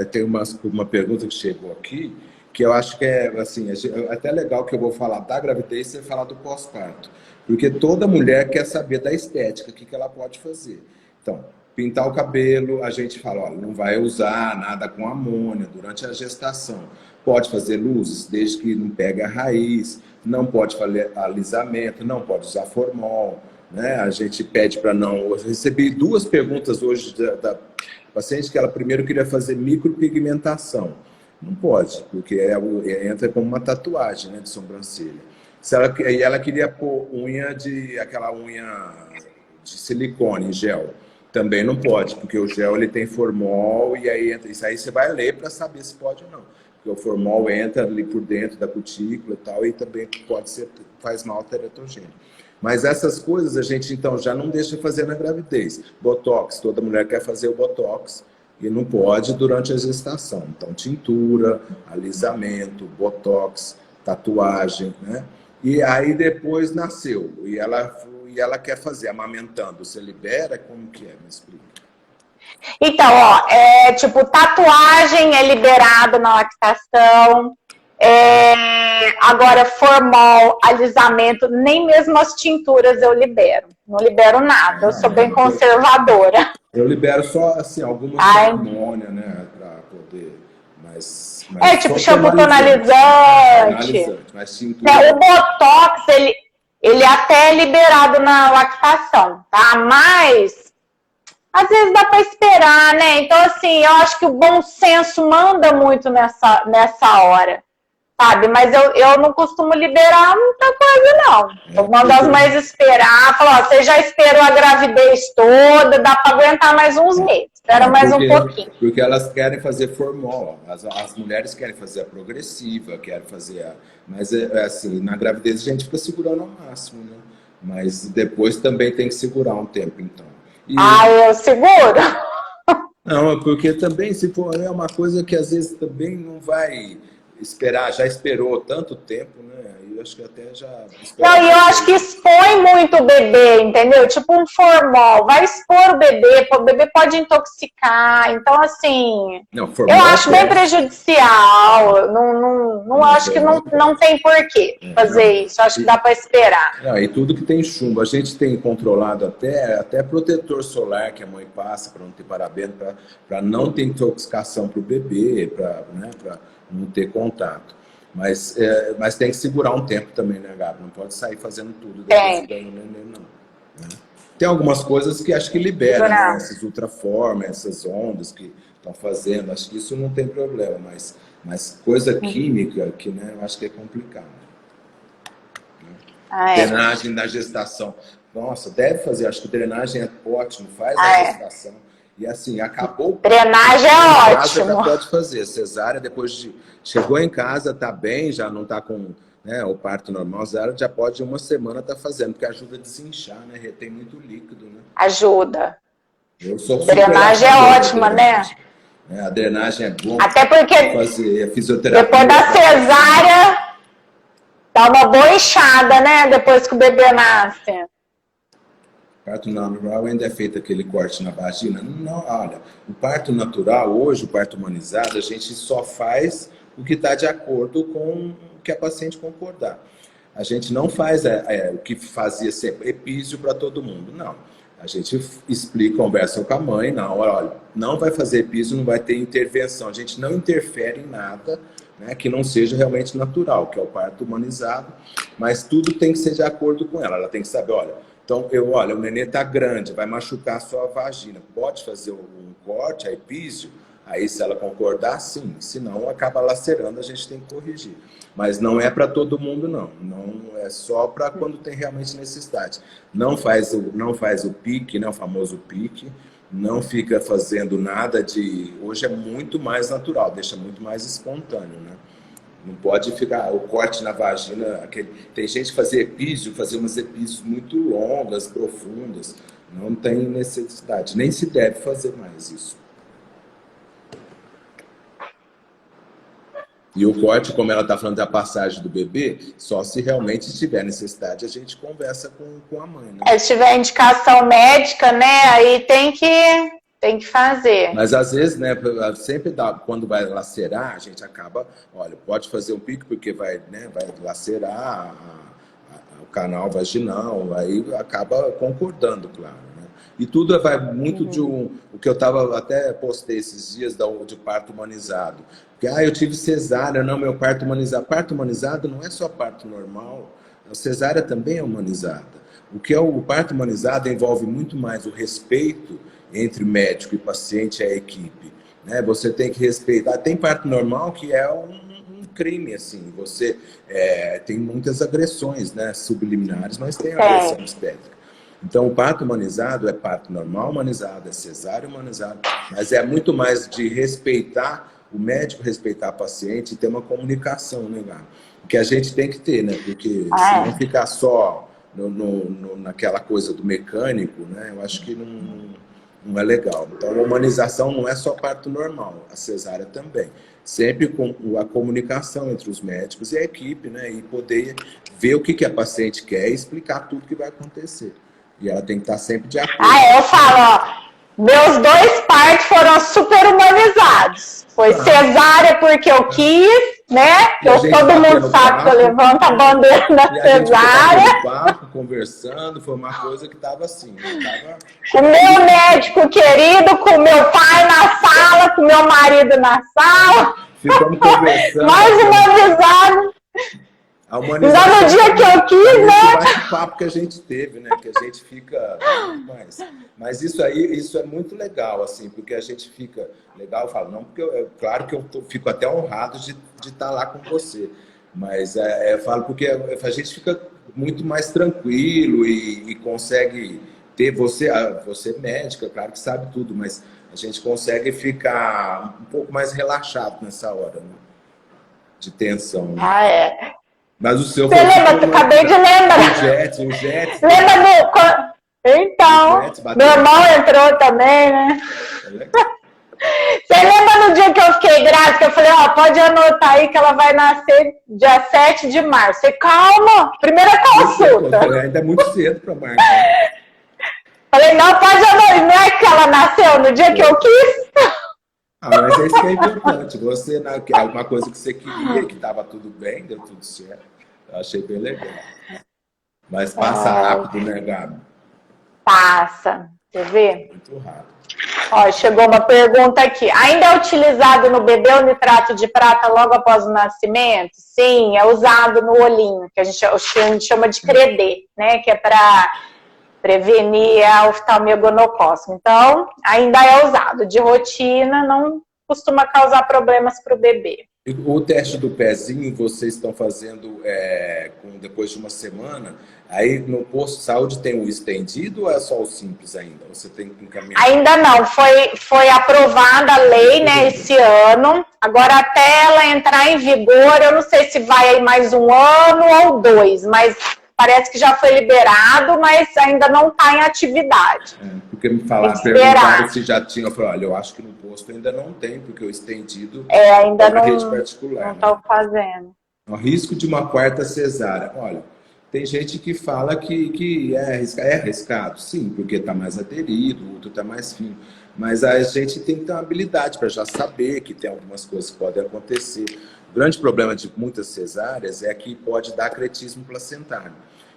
tem uma pergunta que chegou aqui, que eu acho que é assim, até legal que eu vou falar da gravidez e falar do pós-parto. Porque toda mulher quer saber da estética, o que ela pode fazer. Então, pintar o cabelo, a gente fala, olha, não vai usar nada com amônia durante a gestação. Pode fazer luzes, desde que não pegue a raiz, não pode fazer alisamento, não pode usar formol, né? A gente pede para não... Eu recebi 2 perguntas hoje da paciente que ela primeiro queria fazer micropigmentação. Não pode, porque entra como uma tatuagem, né, de sobrancelha. E ela queria pôr aquela unha de silicone, gel. Também não pode, porque o gel ele tem formol e aí entra. Isso aí você vai ler para saber se pode ou não. Porque o formol entra ali por dentro da cutícula e tal, e também faz mal teratogênio. Mas essas coisas a gente então já não deixa fazer na gravidez. Botox, toda mulher quer fazer o botox. E não pode durante a gestação. Então, tintura, alisamento, botox, tatuagem, né? E aí depois nasceu. E ela quer fazer amamentando. Você libera? Como que é? Me explica. Então, tipo, tatuagem é liberado na lactação. Agora, formol, alisamento, nem mesmo as tinturas eu libero. Não libero nada, eu sou bem conservadora. Eu libero só, assim, alguma cerimônia, né, para poder... Mas tipo shampoo tonalizante. Mas cintura... O Botox, ele até é liberado na lactação, tá? Mas, às vezes dá para esperar, né? Então, assim, eu acho que o bom senso manda muito nessa hora. Sabe? Mas eu não costumo liberar muita coisa, não. Eu mando as mães esperar, falar, você já esperou a gravidez toda, dá para aguentar mais uns meses. Espera mais um pouquinho. Porque elas querem fazer formol. As mulheres querem fazer a progressiva, querem fazer Mas, assim, na gravidez a gente fica segurando ao máximo, né? Mas depois também tem que segurar um tempo, então. Eu seguro? Não, porque também, se for, é uma coisa que às vezes também não vai... já esperou tanto tempo, né? Eu acho que até já... Não, e eu acho que expõe muito o bebê, entendeu? Tipo um formol, vai expor o bebê pode intoxicar, então assim... Não, formol eu acho bem prejudicial, não acho que não tem porquê fazer isso, acho que dá para esperar. E tudo que tem chumbo, a gente tem controlado até protetor solar que a mãe passa para não ter parabeno, para não ter intoxicação para o bebê, para não ter contato. Mas tem que segurar um tempo também, né, Gabi? Não pode sair fazendo tudo depois que ganha o neném, não. Né? Tem algumas coisas que acho que liberam, né? Essas ultraformas, essas ondas que estão fazendo. Acho que isso não tem problema, mas coisa química que, né, eu acho que é complicado. Drenagem da gestação. Nossa, deve fazer. Acho que drenagem é ótimo. Faz a gestação. E assim, acabou. Drenagem é ótimo. Já pode fazer. Cesárea, depois de... Chegou em casa, tá bem, já não tá com... Né, o parto normal, já pode uma semana estar fazendo, porque ajuda a desinchar, né? Retém muito líquido, né? Ajuda. Eu sou drenagem é ótima, né? A drenagem é boa. Até porque fazer a fisioterapia. Depois da cesárea, dá uma boa inchada, né? Depois que o bebê nasce. Parto natural ainda é feito aquele corte na vagina? Não, olha, o parto natural, hoje, o parto humanizado, a gente só faz o que está de acordo com o que a paciente concordar. A gente não faz o que fazia sempre, epísio para todo mundo, não. A gente explica, conversa com a mãe, não, olha, não vai fazer epísio, não vai ter intervenção. A gente não interfere em nada, né, que não seja realmente natural, que é o parto humanizado, mas tudo tem que ser de acordo com ela. Ela tem que saber, olha, então, olha, o nenê está grande, vai machucar a sua vagina, pode fazer um corte, a epísio? Aí, se ela concordar, sim. Se não, acaba lacerando, a gente tem que corrigir. Mas não é para todo mundo, não. Não é só para quando tem realmente necessidade. Não faz o pique, né, o famoso pique. Não fica fazendo nada de... Hoje é muito mais natural, deixa muito mais espontâneo, né? Não pode ficar o corte na vagina. Tem gente que fazia epísio, fazia umas epísios muito longas, profundas. Não tem necessidade. Nem se deve fazer mais isso. E o corte, como ela está falando da passagem do bebê, só se realmente tiver necessidade, a gente conversa com a mãe, né? Se tiver indicação médica, né, aí tem que fazer. Mas às vezes, né, sempre dá, quando vai lacerar, a gente acaba, olha, pode fazer um pique porque vai lacerar o canal vaginal, aí acaba concordando, claro. E tudo vai muito de o que eu até postei esses dias de parto humanizado. Porque, eu tive cesárea, não, meu parto humanizado. Parto humanizado não é só parto normal, a cesárea também é humanizada. O parto humanizado envolve muito mais o respeito entre médico e paciente e a equipe. Né? Você tem que respeitar. Tem parto normal que é um crime, assim. Você tem muitas agressões, né, subliminares, mas tem agressão obstétrica. Então, o parto humanizado é parto normal humanizado, é cesárea humanizado, mas é muito mais de respeitar o médico, respeitar a paciente e ter uma comunicação, né, Gabi? Que a gente tem que ter, né? Porque se não ficar só naquela coisa do mecânico, né? Eu acho que não é legal. Então, a humanização não é só parto normal, a cesárea também. Sempre com a comunicação entre os médicos e a equipe, né? E poder ver o que a paciente quer e explicar tudo que vai acontecer. E ela tem que estar sempre de acordo. Eu falo, meus 2 partos foram super humanizados. Foi cesárea porque eu quis, né? Todo mundo sabe que eu levanto a bandeira da cesárea. Papo, conversando, foi uma coisa que estava assim. Com o meu médico querido, com o meu pai na sala, com o meu marido na sala. Ficamos conversando. Mais uma avisada. A humanização no dia que eu quis, né? Bate-papo que a gente teve, né? Que a gente fica mais. Mas isso é muito legal, assim, porque a gente fica legal, eu falo, não, porque claro que eu fico até honrado de estar lá com você. Mas eu falo porque a gente fica muito mais tranquilo e consegue ter você é médica, claro que sabe tudo, mas a gente consegue ficar um pouco mais relaxado nessa hora, né? De tensão. Né? Mas o seu... Você lembra? Acabei de lembrar. O Jets. Lembra do... Então, meu irmão entrou também, né? Você lembra no dia que eu fiquei grávida, que eu falei, pode anotar aí que ela vai nascer dia 7 de março. Você, calma, primeira consulta. Ainda é muito cedo para março. Falei, não, pode anotar. Não é que ela nasceu no dia que eu quis? Mas é isso que é importante. Você, alguma coisa que você queria, que estava tudo bem, deu tudo certo. Eu achei bem legal. Mas passa rápido, né, Gabi? Passa. Quer ver? Muito rápido. Chegou uma pergunta aqui. Ainda é utilizado no bebê o nitrato de prata logo após o nascimento? Sim, é usado no olhinho, que a gente chama de credê, né? Que é para prevenir a oftalmogonocócica. Então, ainda é usado. De rotina, não costuma causar problemas para o bebê. O teste do pezinho vocês estão fazendo depois de uma semana. Aí no posto de saúde tem o estendido ou é só o simples ainda? Você tem que encaminhar? Ainda não, foi aprovada a lei, né, esse ano. Agora, até ela entrar em vigor, eu não sei se vai aí mais um ano ou 2, mas parece que já foi liberado, mas ainda não está em atividade. Porque me falaram, perguntaram se já tinha. Eu falei, olha, eu acho que no posto ainda não tem, porque o estendido ainda na rede particular. Não estão fazendo. O risco de uma quarta cesárea. Olha, tem gente que fala que é arriscado, sim, porque está mais aderido, o outro está mais fino. Mas a gente tem que ter uma habilidade para já saber que tem algumas coisas que podem acontecer. O grande problema de muitas cesáreas é que pode dar acretismo placentário.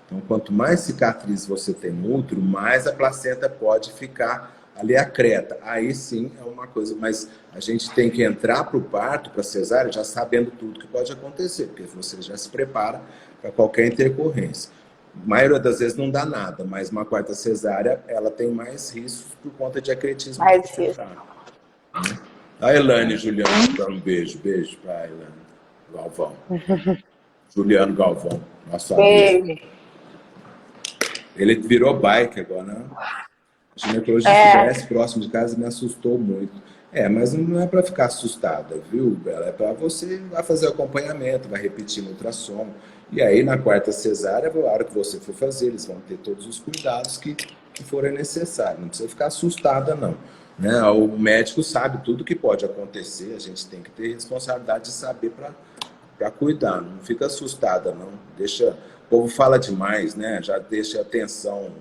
Então, quanto mais cicatriz você tem no útero, mais a placenta pode ficar ali acreta. Aí sim é uma coisa, mas a gente tem que entrar para o parto, para a cesárea, já sabendo tudo que pode acontecer, porque você já se prepara para qualquer intercorrência. A maioria das vezes não dá nada, mas uma quarta cesárea, ela tem mais riscos por conta de acretismo. Mais risco. A Elaine Juliano, um beijo para a Elaine Galvão. Juliano Galvão, nosso amigo. Ele virou bike agora, né? O ginecologista estivesse próximo de casa me assustou muito. Mas não é para ficar assustada, viu, Bela? É para você vai fazer acompanhamento, vai repetir no ultrassom. E aí, na quarta cesárea, a hora que você for fazer, eles vão ter todos os cuidados que forem necessários. Não precisa ficar assustada, não. Né? O médico sabe tudo que pode acontecer, a gente tem que ter responsabilidade de saber para cuidar. Não fica assustada, não. Deixa... O povo fala demais, né? Já deixa atenção.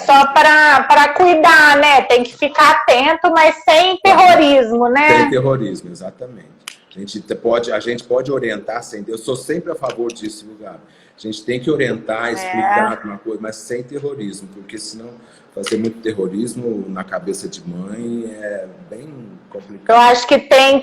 Só para cuidar, né? Tem que ficar atento, mas sem terrorismo, né? Sem terrorismo, exatamente. A gente pode orientar sem Deus. Eu sou sempre a favor disso, lugar. A gente tem que orientar, explicar alguma coisa, mas sem terrorismo, porque senão fazer muito terrorismo na cabeça de mãe é bem complicado. Eu acho que tem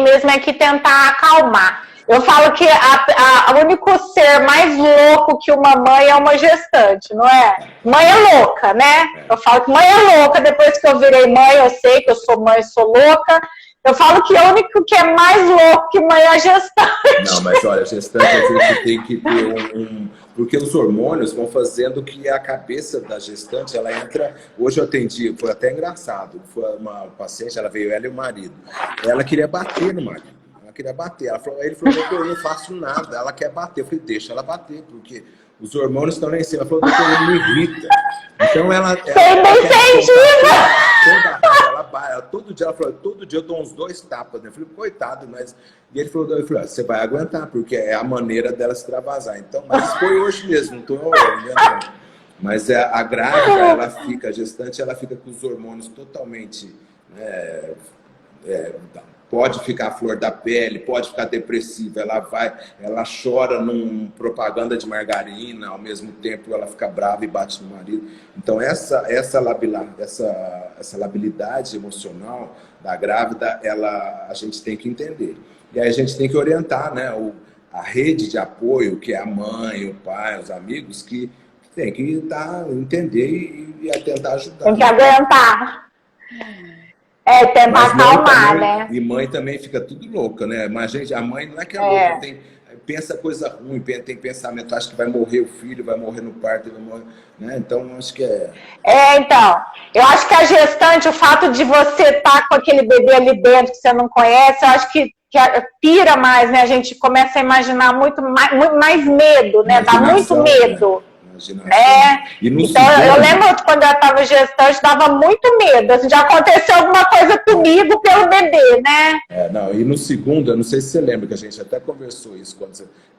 mesmo que tentar acalmar. Eu falo que o único ser mais louco que uma mãe é uma gestante, não é? Mãe é louca, né? Eu falo que mãe é louca. Depois que eu virei mãe, eu sei que eu sou mãe, sou louca. Eu falo que o único que é mais louco que mãe é a gestante. Não, mas olha, a gestante a gente tem que ter porque os hormônios vão fazendo que a cabeça da gestante, ela entra... Hoje eu atendi, foi até engraçado, foi uma paciente, ela veio, ela e o marido. Ela queria bater no marido. Queria bater. Ele falou, doutor, eu não faço nada. Ela quer bater. Eu falei, deixa ela bater, porque os hormônios estão lá em cima. Ela falou, doutor, ele me irrita. Então ela todo dia, ela falou, todo dia eu dou uns 2 tapas. Eu falei, coitado, mas... E ele falou, você vai aguentar, porque é a maneira dela se extravasar. Então, mas foi hoje mesmo, não estou inventando. Mas a grávida, ela fica, a gestante, ela fica com os hormônios totalmente... pode ficar flor da pele, pode ficar depressiva, ela chora num propaganda de margarina, ao mesmo tempo ela fica brava e bate no marido. Então essa labilidade emocional da grávida, a gente tem que entender. E aí a gente tem que orientar, né, a rede de apoio, que é a mãe, o pai, os amigos, que tem que entender e tentar ajudar. Tem que aguentar. Tentar acalmar, né? E mãe também fica tudo louca, né? Mas a mãe não é que é louca, pensa coisa ruim, tem pensamento, acha que vai morrer o filho, vai morrer no parto, vai morrer, né? Então, acho que então, eu acho que a gestante, o fato de você estar com aquele bebê ali dentro que você não conhece, eu acho que pira mais, né? A gente começa a imaginar muito mais medo, né? Dá muito medo. Então, eu lembro quando eu estava gestante, dava muito medo. Assim, já aconteceu alguma coisa comigo pelo bebê, né? E no segundo, eu não sei se você lembra, que a gente até conversou isso,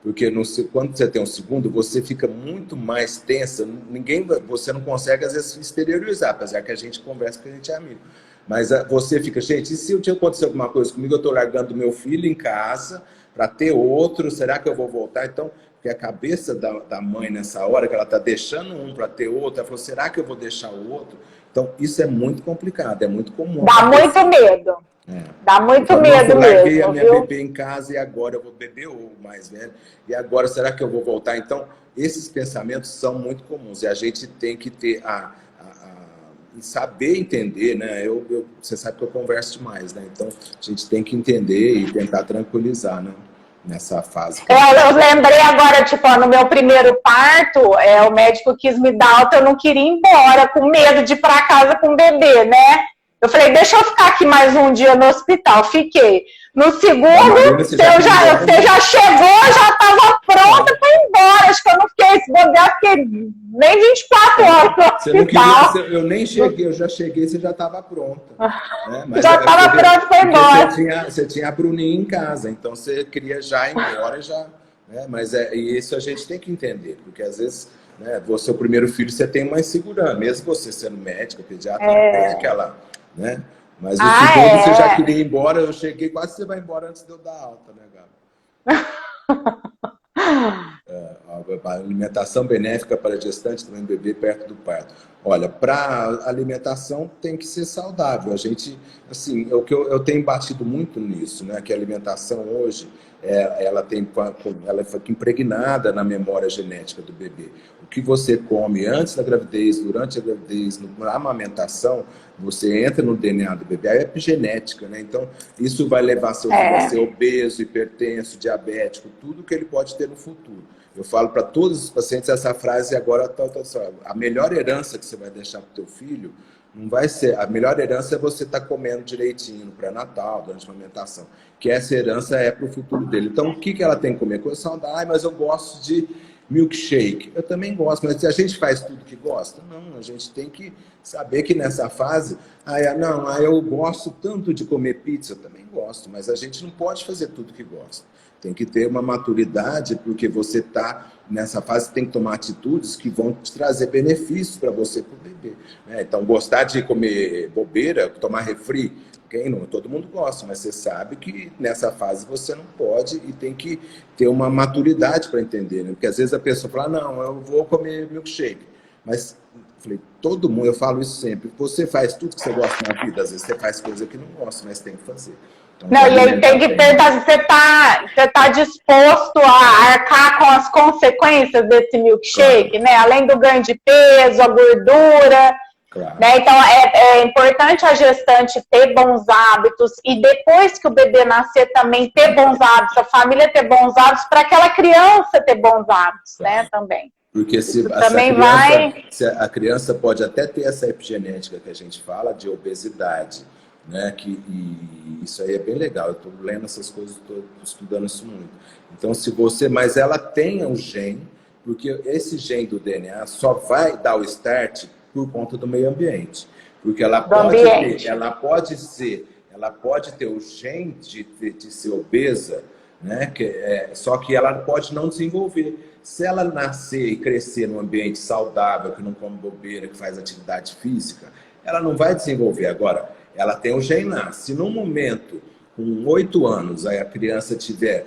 porque quando você tem um segundo, você fica muito mais tensa, você não consegue, às vezes, exteriorizar, apesar que a gente conversa porque a gente é amigo. Mas você fica, gente, e se eu tinha acontecido alguma coisa comigo, eu estou largando meu filho em casa para ter outro, será que eu vou voltar? Então, porque a cabeça da mãe nessa hora, que ela está deixando um para ter outro, ela falou, será que eu vou deixar o outro? Então, isso é muito complicado, é muito comum. Dá muito medo. Dá muito medo mesmo. Eu larguei a minha bebê em casa e agora eu vou beber o mais velho. E agora, será que eu vou voltar? Então, esses pensamentos são muito comuns. E a gente tem que ter saber entender, né? Você sabe que eu converso demais, né? Então, a gente tem que entender e tentar tranquilizar, né? Nessa fase. Eu lembrei agora, tipo, ó, no meu primeiro parto, o médico quis me dar alta, eu não queria ir embora, com medo de ir para casa com o bebê, né? Eu falei, deixa eu ficar aqui mais um dia no hospital. Fiquei. No segundo, você já chegou, já estava pronta para ir embora. Acho que eu não fiquei, se bobear, fiquei nem 24 horas no hospital. Eu nem cheguei, eu já cheguei, você já estava pronta. Né? Mas já estava pronta para ir embora. Você tinha a Bruninha em casa, então você queria já ir embora, já. Né? Mas isso a gente tem que entender, porque às vezes, né, você, o primeiro filho, você tem mais segurança, mesmo você sendo médica, pediatra, tem aquela, né? Mas o segundo você já queria ir embora, eu cheguei, quase você vai embora antes de eu dar alta, né, Gabi? A alimentação benéfica para gestante também bebê perto do parto. Olha, para alimentação tem que ser saudável. A gente, assim, eu tenho batido muito nisso, né? Que a alimentação hoje, ela fica impregnada na memória genética do bebê. O que você come antes da gravidez, durante a gravidez, na amamentação, você entra no DNA do bebê, é epigenética, né? Então, isso vai levar seu filho a ser obeso, hipertenso, diabético, tudo que ele pode ter no futuro. Eu falo para todos os pacientes essa frase agora, a melhor herança que você vai deixar para o teu filho, não vai ser, a melhor herança é você estar comendo direitinho no pré-natal, durante a amamentação, que essa herança é para o futuro dele. Então, o que ela tem que comer? Coisa saudável, mas eu gosto de milkshake. Eu também gosto, mas se a gente faz tudo que gosta, não, a gente tem que saber que nessa fase, eu gosto tanto de comer pizza, eu também gosto, mas a gente não pode fazer tudo que gosta. Tem que ter uma maturidade, porque você está nessa fase, tem que tomar atitudes que vão te trazer benefícios para você e para o bebê. Né? Então, gostar de comer bobeira, tomar refri, quem não? Todo mundo gosta, mas você sabe que nessa fase você não pode e tem que ter uma maturidade para entender. Né? Porque às vezes a pessoa fala, não, eu vou comer milkshake. Mas, falei, todo mundo, eu falo isso sempre, você faz tudo que você gosta na vida, às vezes você faz coisa que não gosta, mas tem que fazer. Então, não, e aí tem que perguntar se você tá disposto a arcar com as consequências desse milkshake, né? Além do ganho de peso, a gordura. Claro. Né? Então, é importante a gestante ter bons hábitos e depois que o bebê nascer também ter bons hábitos, a família ter bons hábitos, para aquela criança ter bons hábitos, claro. Né? Também. Porque se a criança pode até ter essa epigenética que a gente fala de obesidade, né? E isso aí é bem legal. Eu estou lendo essas coisas, estou estudando isso muito. Então, mas ela tem um gene, porque esse gene do DNA só vai dar o start por conta do meio ambiente. Porque ela pode ter o gene de ser obesa, né? Só que ela pode não desenvolver. Se ela nascer e crescer num ambiente saudável, que não come bobeira, que faz atividade física, ela não vai desenvolver. Agora, ela tem o gene lá. Se num momento, com 8 anos, aí a criança tiver...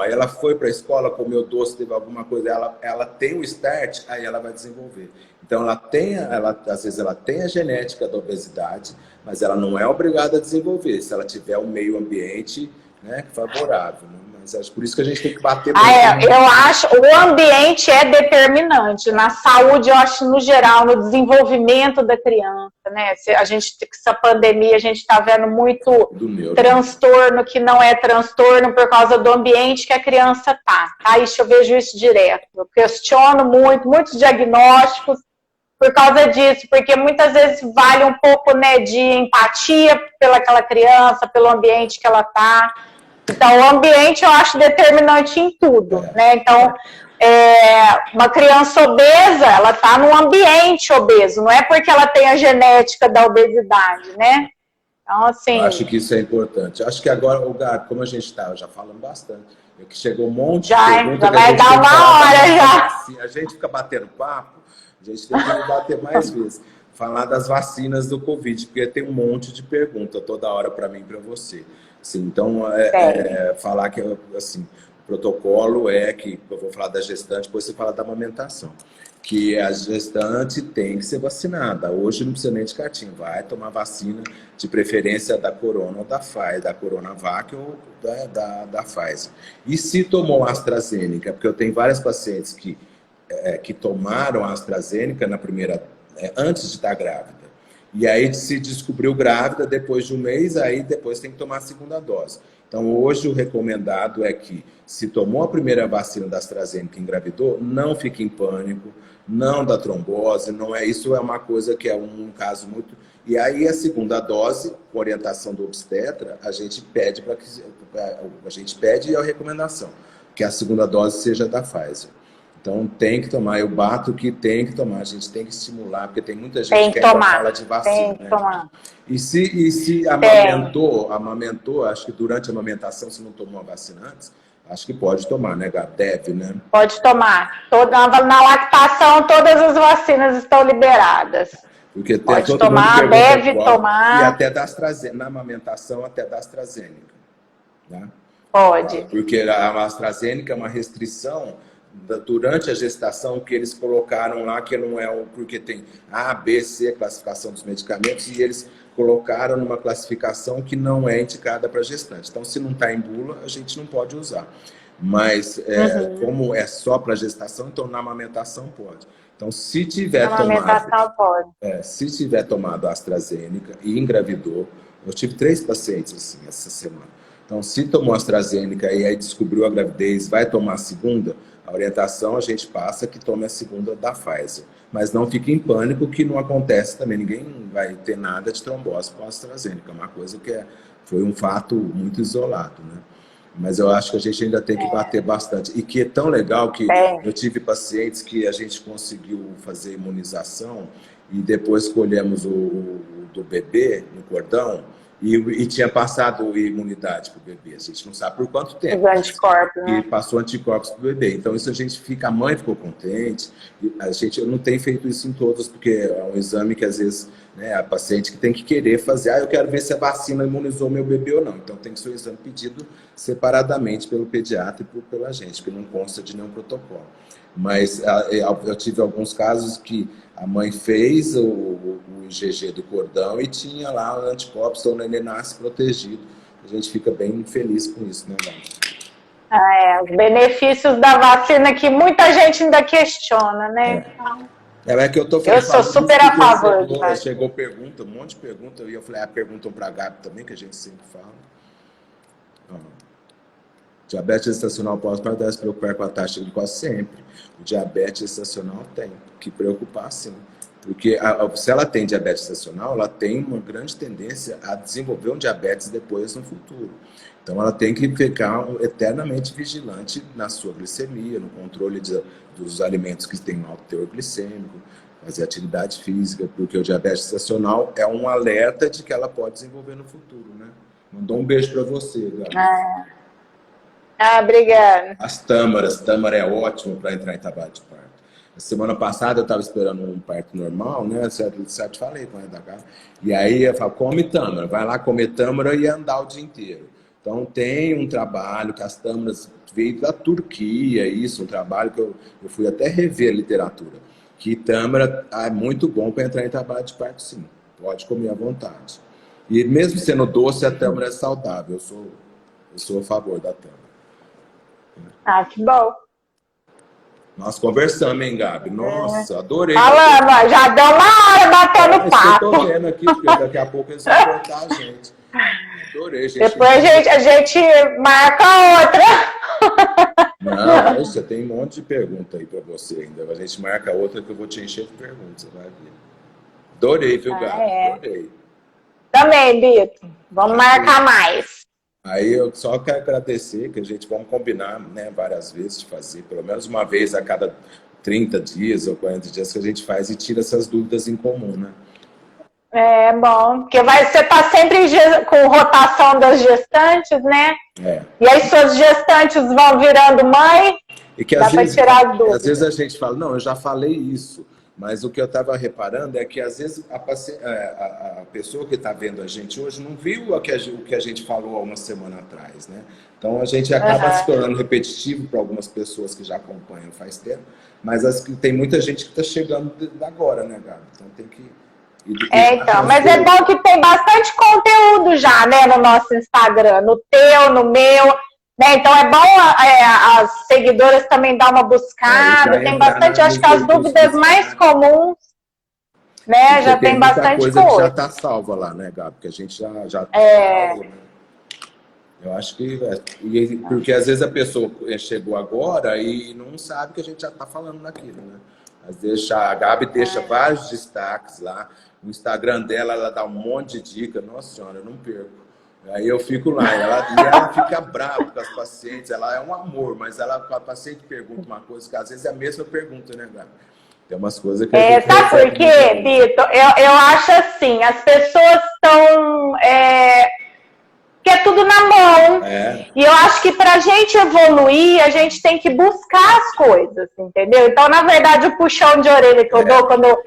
ela foi para a escola, comeu doce, teve alguma coisa, ela tem o start, aí ela vai desenvolver. Então, às vezes ela tem a genética da obesidade, mas ela não é obrigada a desenvolver, se ela tiver um meio ambiente, né, favorável. Né? Mas acho por isso que a gente tem que bater... Eu acho o ambiente é determinante. Na saúde, eu acho, no geral, no desenvolvimento da criança, né? Essa pandemia, a gente está vendo muito transtorno que não é transtorno por causa do ambiente que a criança está. Eu vejo isso direto. Eu questiono muitos diagnósticos por causa disso, porque muitas vezes vale um pouco, né, de empatia pelaquela criança, pelo ambiente que ela está. Então, o ambiente eu acho determinante em tudo, né? Então, uma criança obesa, ela está num ambiente obeso, não é porque ela tem a genética da obesidade, né? Então, assim... Eu acho que isso é importante. Acho que agora, Gabi, como a gente está já falando bastante, que chegou um monte de perguntas... Já vai dar uma hora já. A gente fica batendo papo, a gente tem que bater mais vezes. Falar das vacinas do Covid, porque tem um monte de pergunta toda hora para mim e para você. Assim, então, falar que assim, o protocolo que eu vou falar da gestante, depois você fala da amamentação, que a gestante tem que ser vacinada. Hoje não precisa nem de cartinha, vai tomar vacina de preferência da Corona ou da Pfizer, da Coronavac ou da Pfizer. E se tomou a AstraZeneca, porque eu tenho várias pacientes que tomaram a AstraZeneca na primeira, antes de estar grávida. E aí se descobriu grávida depois de um mês, aí depois tem que tomar a segunda dose. Então hoje o recomendado é que se tomou a primeira vacina da AstraZeneca e engravidou, não fique em pânico, não dá trombose, não é isso, é uma coisa que é um caso muito... E aí a segunda dose, com orientação do obstetra, a gente pede para que a gente pede a recomendação que a segunda dose seja da Pfizer. Então tem que tomar, eu bato que tem que tomar, a gente tem que estimular, porque tem muita gente que ainda fala de vacina, né? E se amamentou, acho que durante a amamentação, se não tomou a vacina antes, acho que pode tomar, né, Gabi? Deve, né? Pode tomar. Na lactação, todas as vacinas estão liberadas. Porque pode tomar, deve tomar. E até da AstraZeneca, na amamentação, até da AstraZeneca. Né? Pode. Porque a AstraZeneca é uma restrição durante a gestação que eles colocaram lá, que não é porque tem A, B, C, classificação dos medicamentos, e eles colocaram numa classificação que não é indicada para gestante. Então, se não está em bula, a gente não pode usar. Mas, como é só para gestação, então na amamentação pode. Então, se tiver tomado a AstraZeneca e engravidou, eu tive 3 pacientes assim essa semana. Então, se tomou a AstraZeneca e aí descobriu a gravidez, vai tomar a segunda, a orientação a gente passa que tome a segunda da Pfizer. Mas não fique em pânico que não acontece também. Ninguém vai ter nada de trombose com a AstraZeneca. É uma coisa que foi um fato muito isolado, né? Mas eu acho que a gente ainda tem que bater bastante. E que é tão legal que eu tive pacientes que a gente conseguiu fazer imunização e depois colhemos o do bebê no cordão e tinha passado imunidade para o bebê. A gente não sabe por quanto tempo. Os anticorpos, né? E passou anticorpos para o bebê. Então isso a mãe ficou contente. Eu não tenho feito isso em todos, porque é um exame que às vezes... Né, a paciente que tem que querer fazer, eu quero ver se a vacina imunizou meu bebê ou não. Então tem que ser um exame pedido separadamente pelo pediatra e pela gente, porque não consta de nenhum protocolo. Mas eu tive alguns casos que a mãe fez o IgG do cordão e tinha lá o anticorpos, então o neném nasce protegido. A gente fica bem feliz com isso, né, Gabi? Os benefícios da vacina que muita gente ainda questiona, né? É que eu sou super a favor. Chegou pergunta, um monte de pergunta, e eu falei, perguntam para a Gabi também, que a gente sempre fala. Diabetes gestacional pós-parto deve se preocupar com a taxa de glicose sempre. O diabetes gestacional tem que preocupar sim. Porque se ela tem diabetes gestacional, ela tem uma grande tendência a desenvolver um diabetes depois no futuro. Então ela tem que ficar eternamente vigilante na sua glicemia, no controle dos alimentos que têm alto teor glicêmico, fazer atividade física, porque o diabetes gestacional é um alerta de que ela pode desenvolver no futuro, né? Mandou um beijo para você, Gabi. Obrigada. As tâmaras, tâmara é ótimo para entrar em trabalho de parto. A semana passada eu estava esperando um parto normal, né? Eu te falei com a Gabi. E aí eu falo, come tâmara, vai lá comer tâmara e andar o dia inteiro. Então tem um trabalho que as tâmaras veio da Turquia, um trabalho que eu fui até rever a literatura, que tâmara é muito bom para entrar em trabalho de parto, sim. Pode comer à vontade. E mesmo sendo doce, a tâmara é saudável. Eu sou a favor da tâmara. Que bom. Nós conversamos, hein, Gabi? Nossa, adorei. Falando, já deu uma hora batendo papo. Eu tô vendo aqui, porque daqui a pouco eles vão cortar a gente. Adorei, gente. Depois a gente marca outra. Não, você tem um monte de pergunta aí para você ainda. A gente marca outra que eu vou te encher de perguntas, você vai ver. Adorei, viu, Gabi? Adorei. Também, Bito. Vamos marcar mais. Aí eu só quero agradecer, que a gente vamos combinar, né, várias vezes de fazer, pelo menos uma vez a cada 30 dias ou 40 dias que a gente faz e tira essas dúvidas em comum, né? É bom, porque você está sempre com rotação das gestantes, né? E aí suas gestantes vão virando mãe, e que dá para tirar as dúvidas. Às vezes a gente fala, não, eu já falei isso, mas o que eu estava reparando é que às vezes a pessoa que está vendo a gente hoje não viu o que a gente falou há uma semana atrás, né? Então a gente acaba se tornando repetitivo para algumas pessoas que já acompanham faz tempo, mas tem muita gente que está chegando agora, né, Gabi? Então tem que... mas é bom que tem bastante conteúdo já, né, no nosso Instagram, no teu, no meu, né? Então é bom as seguidoras também dar uma buscada, tem bastante, acho que as dúvidas mais comuns. né? Já tem bastante coisa. Que já coisa. está salva lá, né, Gabi? Porque a gente já falou, né? Eu acho que... Porque às vezes a pessoa chegou agora e não sabe que a gente já está falando naquilo, né? Às vezes a Gabi deixa vários destaques lá. O Instagram dela, ela dá um monte de dica. Nossa Senhora, eu não perco. Aí eu fico lá, e ela fica brava com as pacientes, ela é um amor, mas a paciente pergunta uma coisa que às vezes é a mesma pergunta, né, Gabi? Tem umas coisas que a gente sabe por quê, Vitor? Eu acho assim, as pessoas estão... que é tudo na mão. E eu acho que para a gente evoluir, a gente tem que buscar as coisas, entendeu? Então, na verdade, o puxão de orelha que eu dou quando eu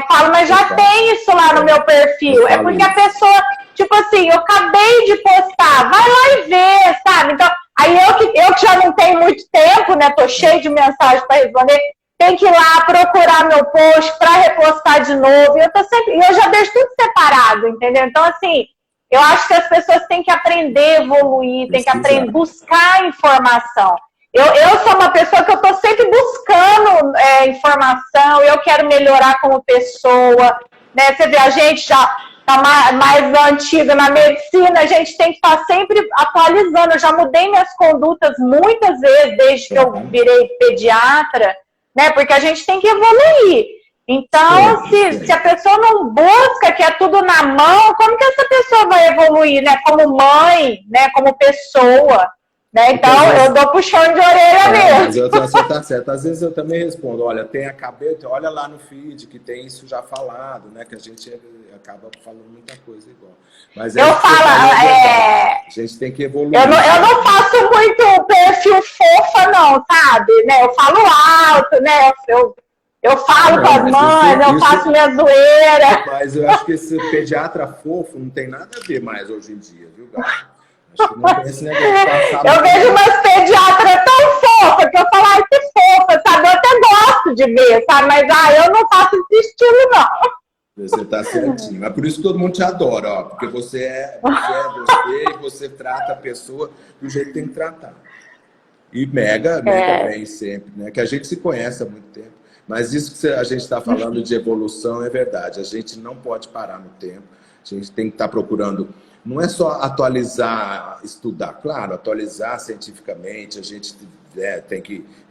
falo, mas já tem isso lá no meu perfil. É porque a pessoa, tipo assim, eu acabei de postar, vai lá e vê, sabe? Então, aí eu que já não tenho muito tempo, né? Tô cheio de mensagem para responder, tem que ir lá procurar meu post para repostar de novo. Eu já deixo tudo separado, entendeu? Então, assim, eu acho que as pessoas têm que aprender a evoluir, têm que aprender a buscar informação. Eu sou uma pessoa que eu estou sempre buscando informação, eu quero melhorar como pessoa, né? Você vê, a gente já está mais antiga na medicina, a gente tem que estar sempre atualizando. Eu já mudei minhas condutas muitas vezes, desde que eu virei pediatra, né? Porque a gente tem que evoluir. Então, se a pessoa não busca, que é tudo na mão, como que essa pessoa vai evoluir, né? Como mãe, né? Como pessoa, né? Então, eu dou puxão de orelha mesmo. Mas você tá certo. Às vezes eu também respondo, olha, olha lá no feed que tem isso já falado, né? Que a gente acaba falando muita coisa igual. Mas eu falo, a gente tem que evoluir. Eu não faço muito perfil fofa, não, sabe? Né? Eu falo alto, né? Eu falo com as mães, eu faço minha zoeira. Mas eu acho que esse pediatra fofo não tem nada a ver mais hoje em dia, viu, Gabi? Acho que não tem esse negócio de passar. Eu vejo umas pediatras tão fofas que eu falo, ai, que fofa, sabe? Eu até gosto de ver, sabe? Mas eu não faço esse estilo, não. Você tá certinho. É por isso que todo mundo te adora, ó. Porque você é você e você trata a pessoa do jeito que tem que tratar. E mega bem sempre, né? Que a gente se conhece há muito tempo. Mas isso que a gente está falando de evolução é verdade. A gente não pode parar no tempo. A gente tem que estar procurando... Não é só atualizar, estudar. Claro, atualizar cientificamente. A gente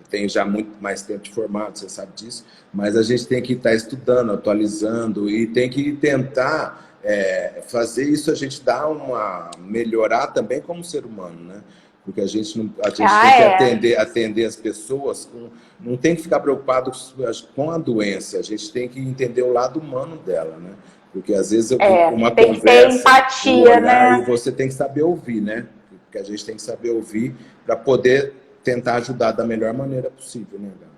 tem já muito mais tempo de formado, você sabe disso. Mas a gente tem que estar estudando, atualizando e tem que tentar fazer isso. A gente melhorar também como ser humano, né? Porque a gente tem que atender as pessoas, não tem que ficar preocupado com a doença, a gente tem que entender o lado humano dela, né? Porque às vezes uma tem conversa, que ter empatia, né? E você tem que saber ouvir, né? Porque a gente tem que saber ouvir para poder tentar ajudar da melhor maneira possível, né, Gabi?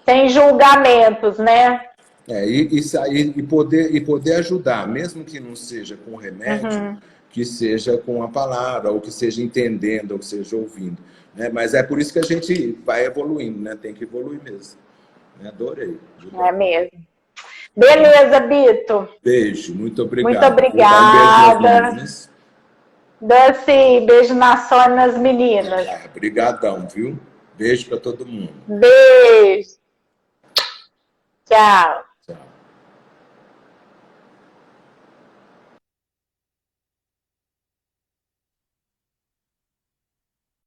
Sem julgamentos, né? E poder ajudar, mesmo que não seja com remédio, que seja com a palavra, ou que seja entendendo, ou que seja ouvindo. Né? Mas é por isso que a gente vai evoluindo, né? Tem que evoluir mesmo. Adorei. É mesmo. Beleza, Bito. Beijo, muito obrigado. Muito obrigada. Dance, beijo na Sônia e nas meninas. Obrigadão, viu? Beijo para todo mundo. Beijo. Tchau.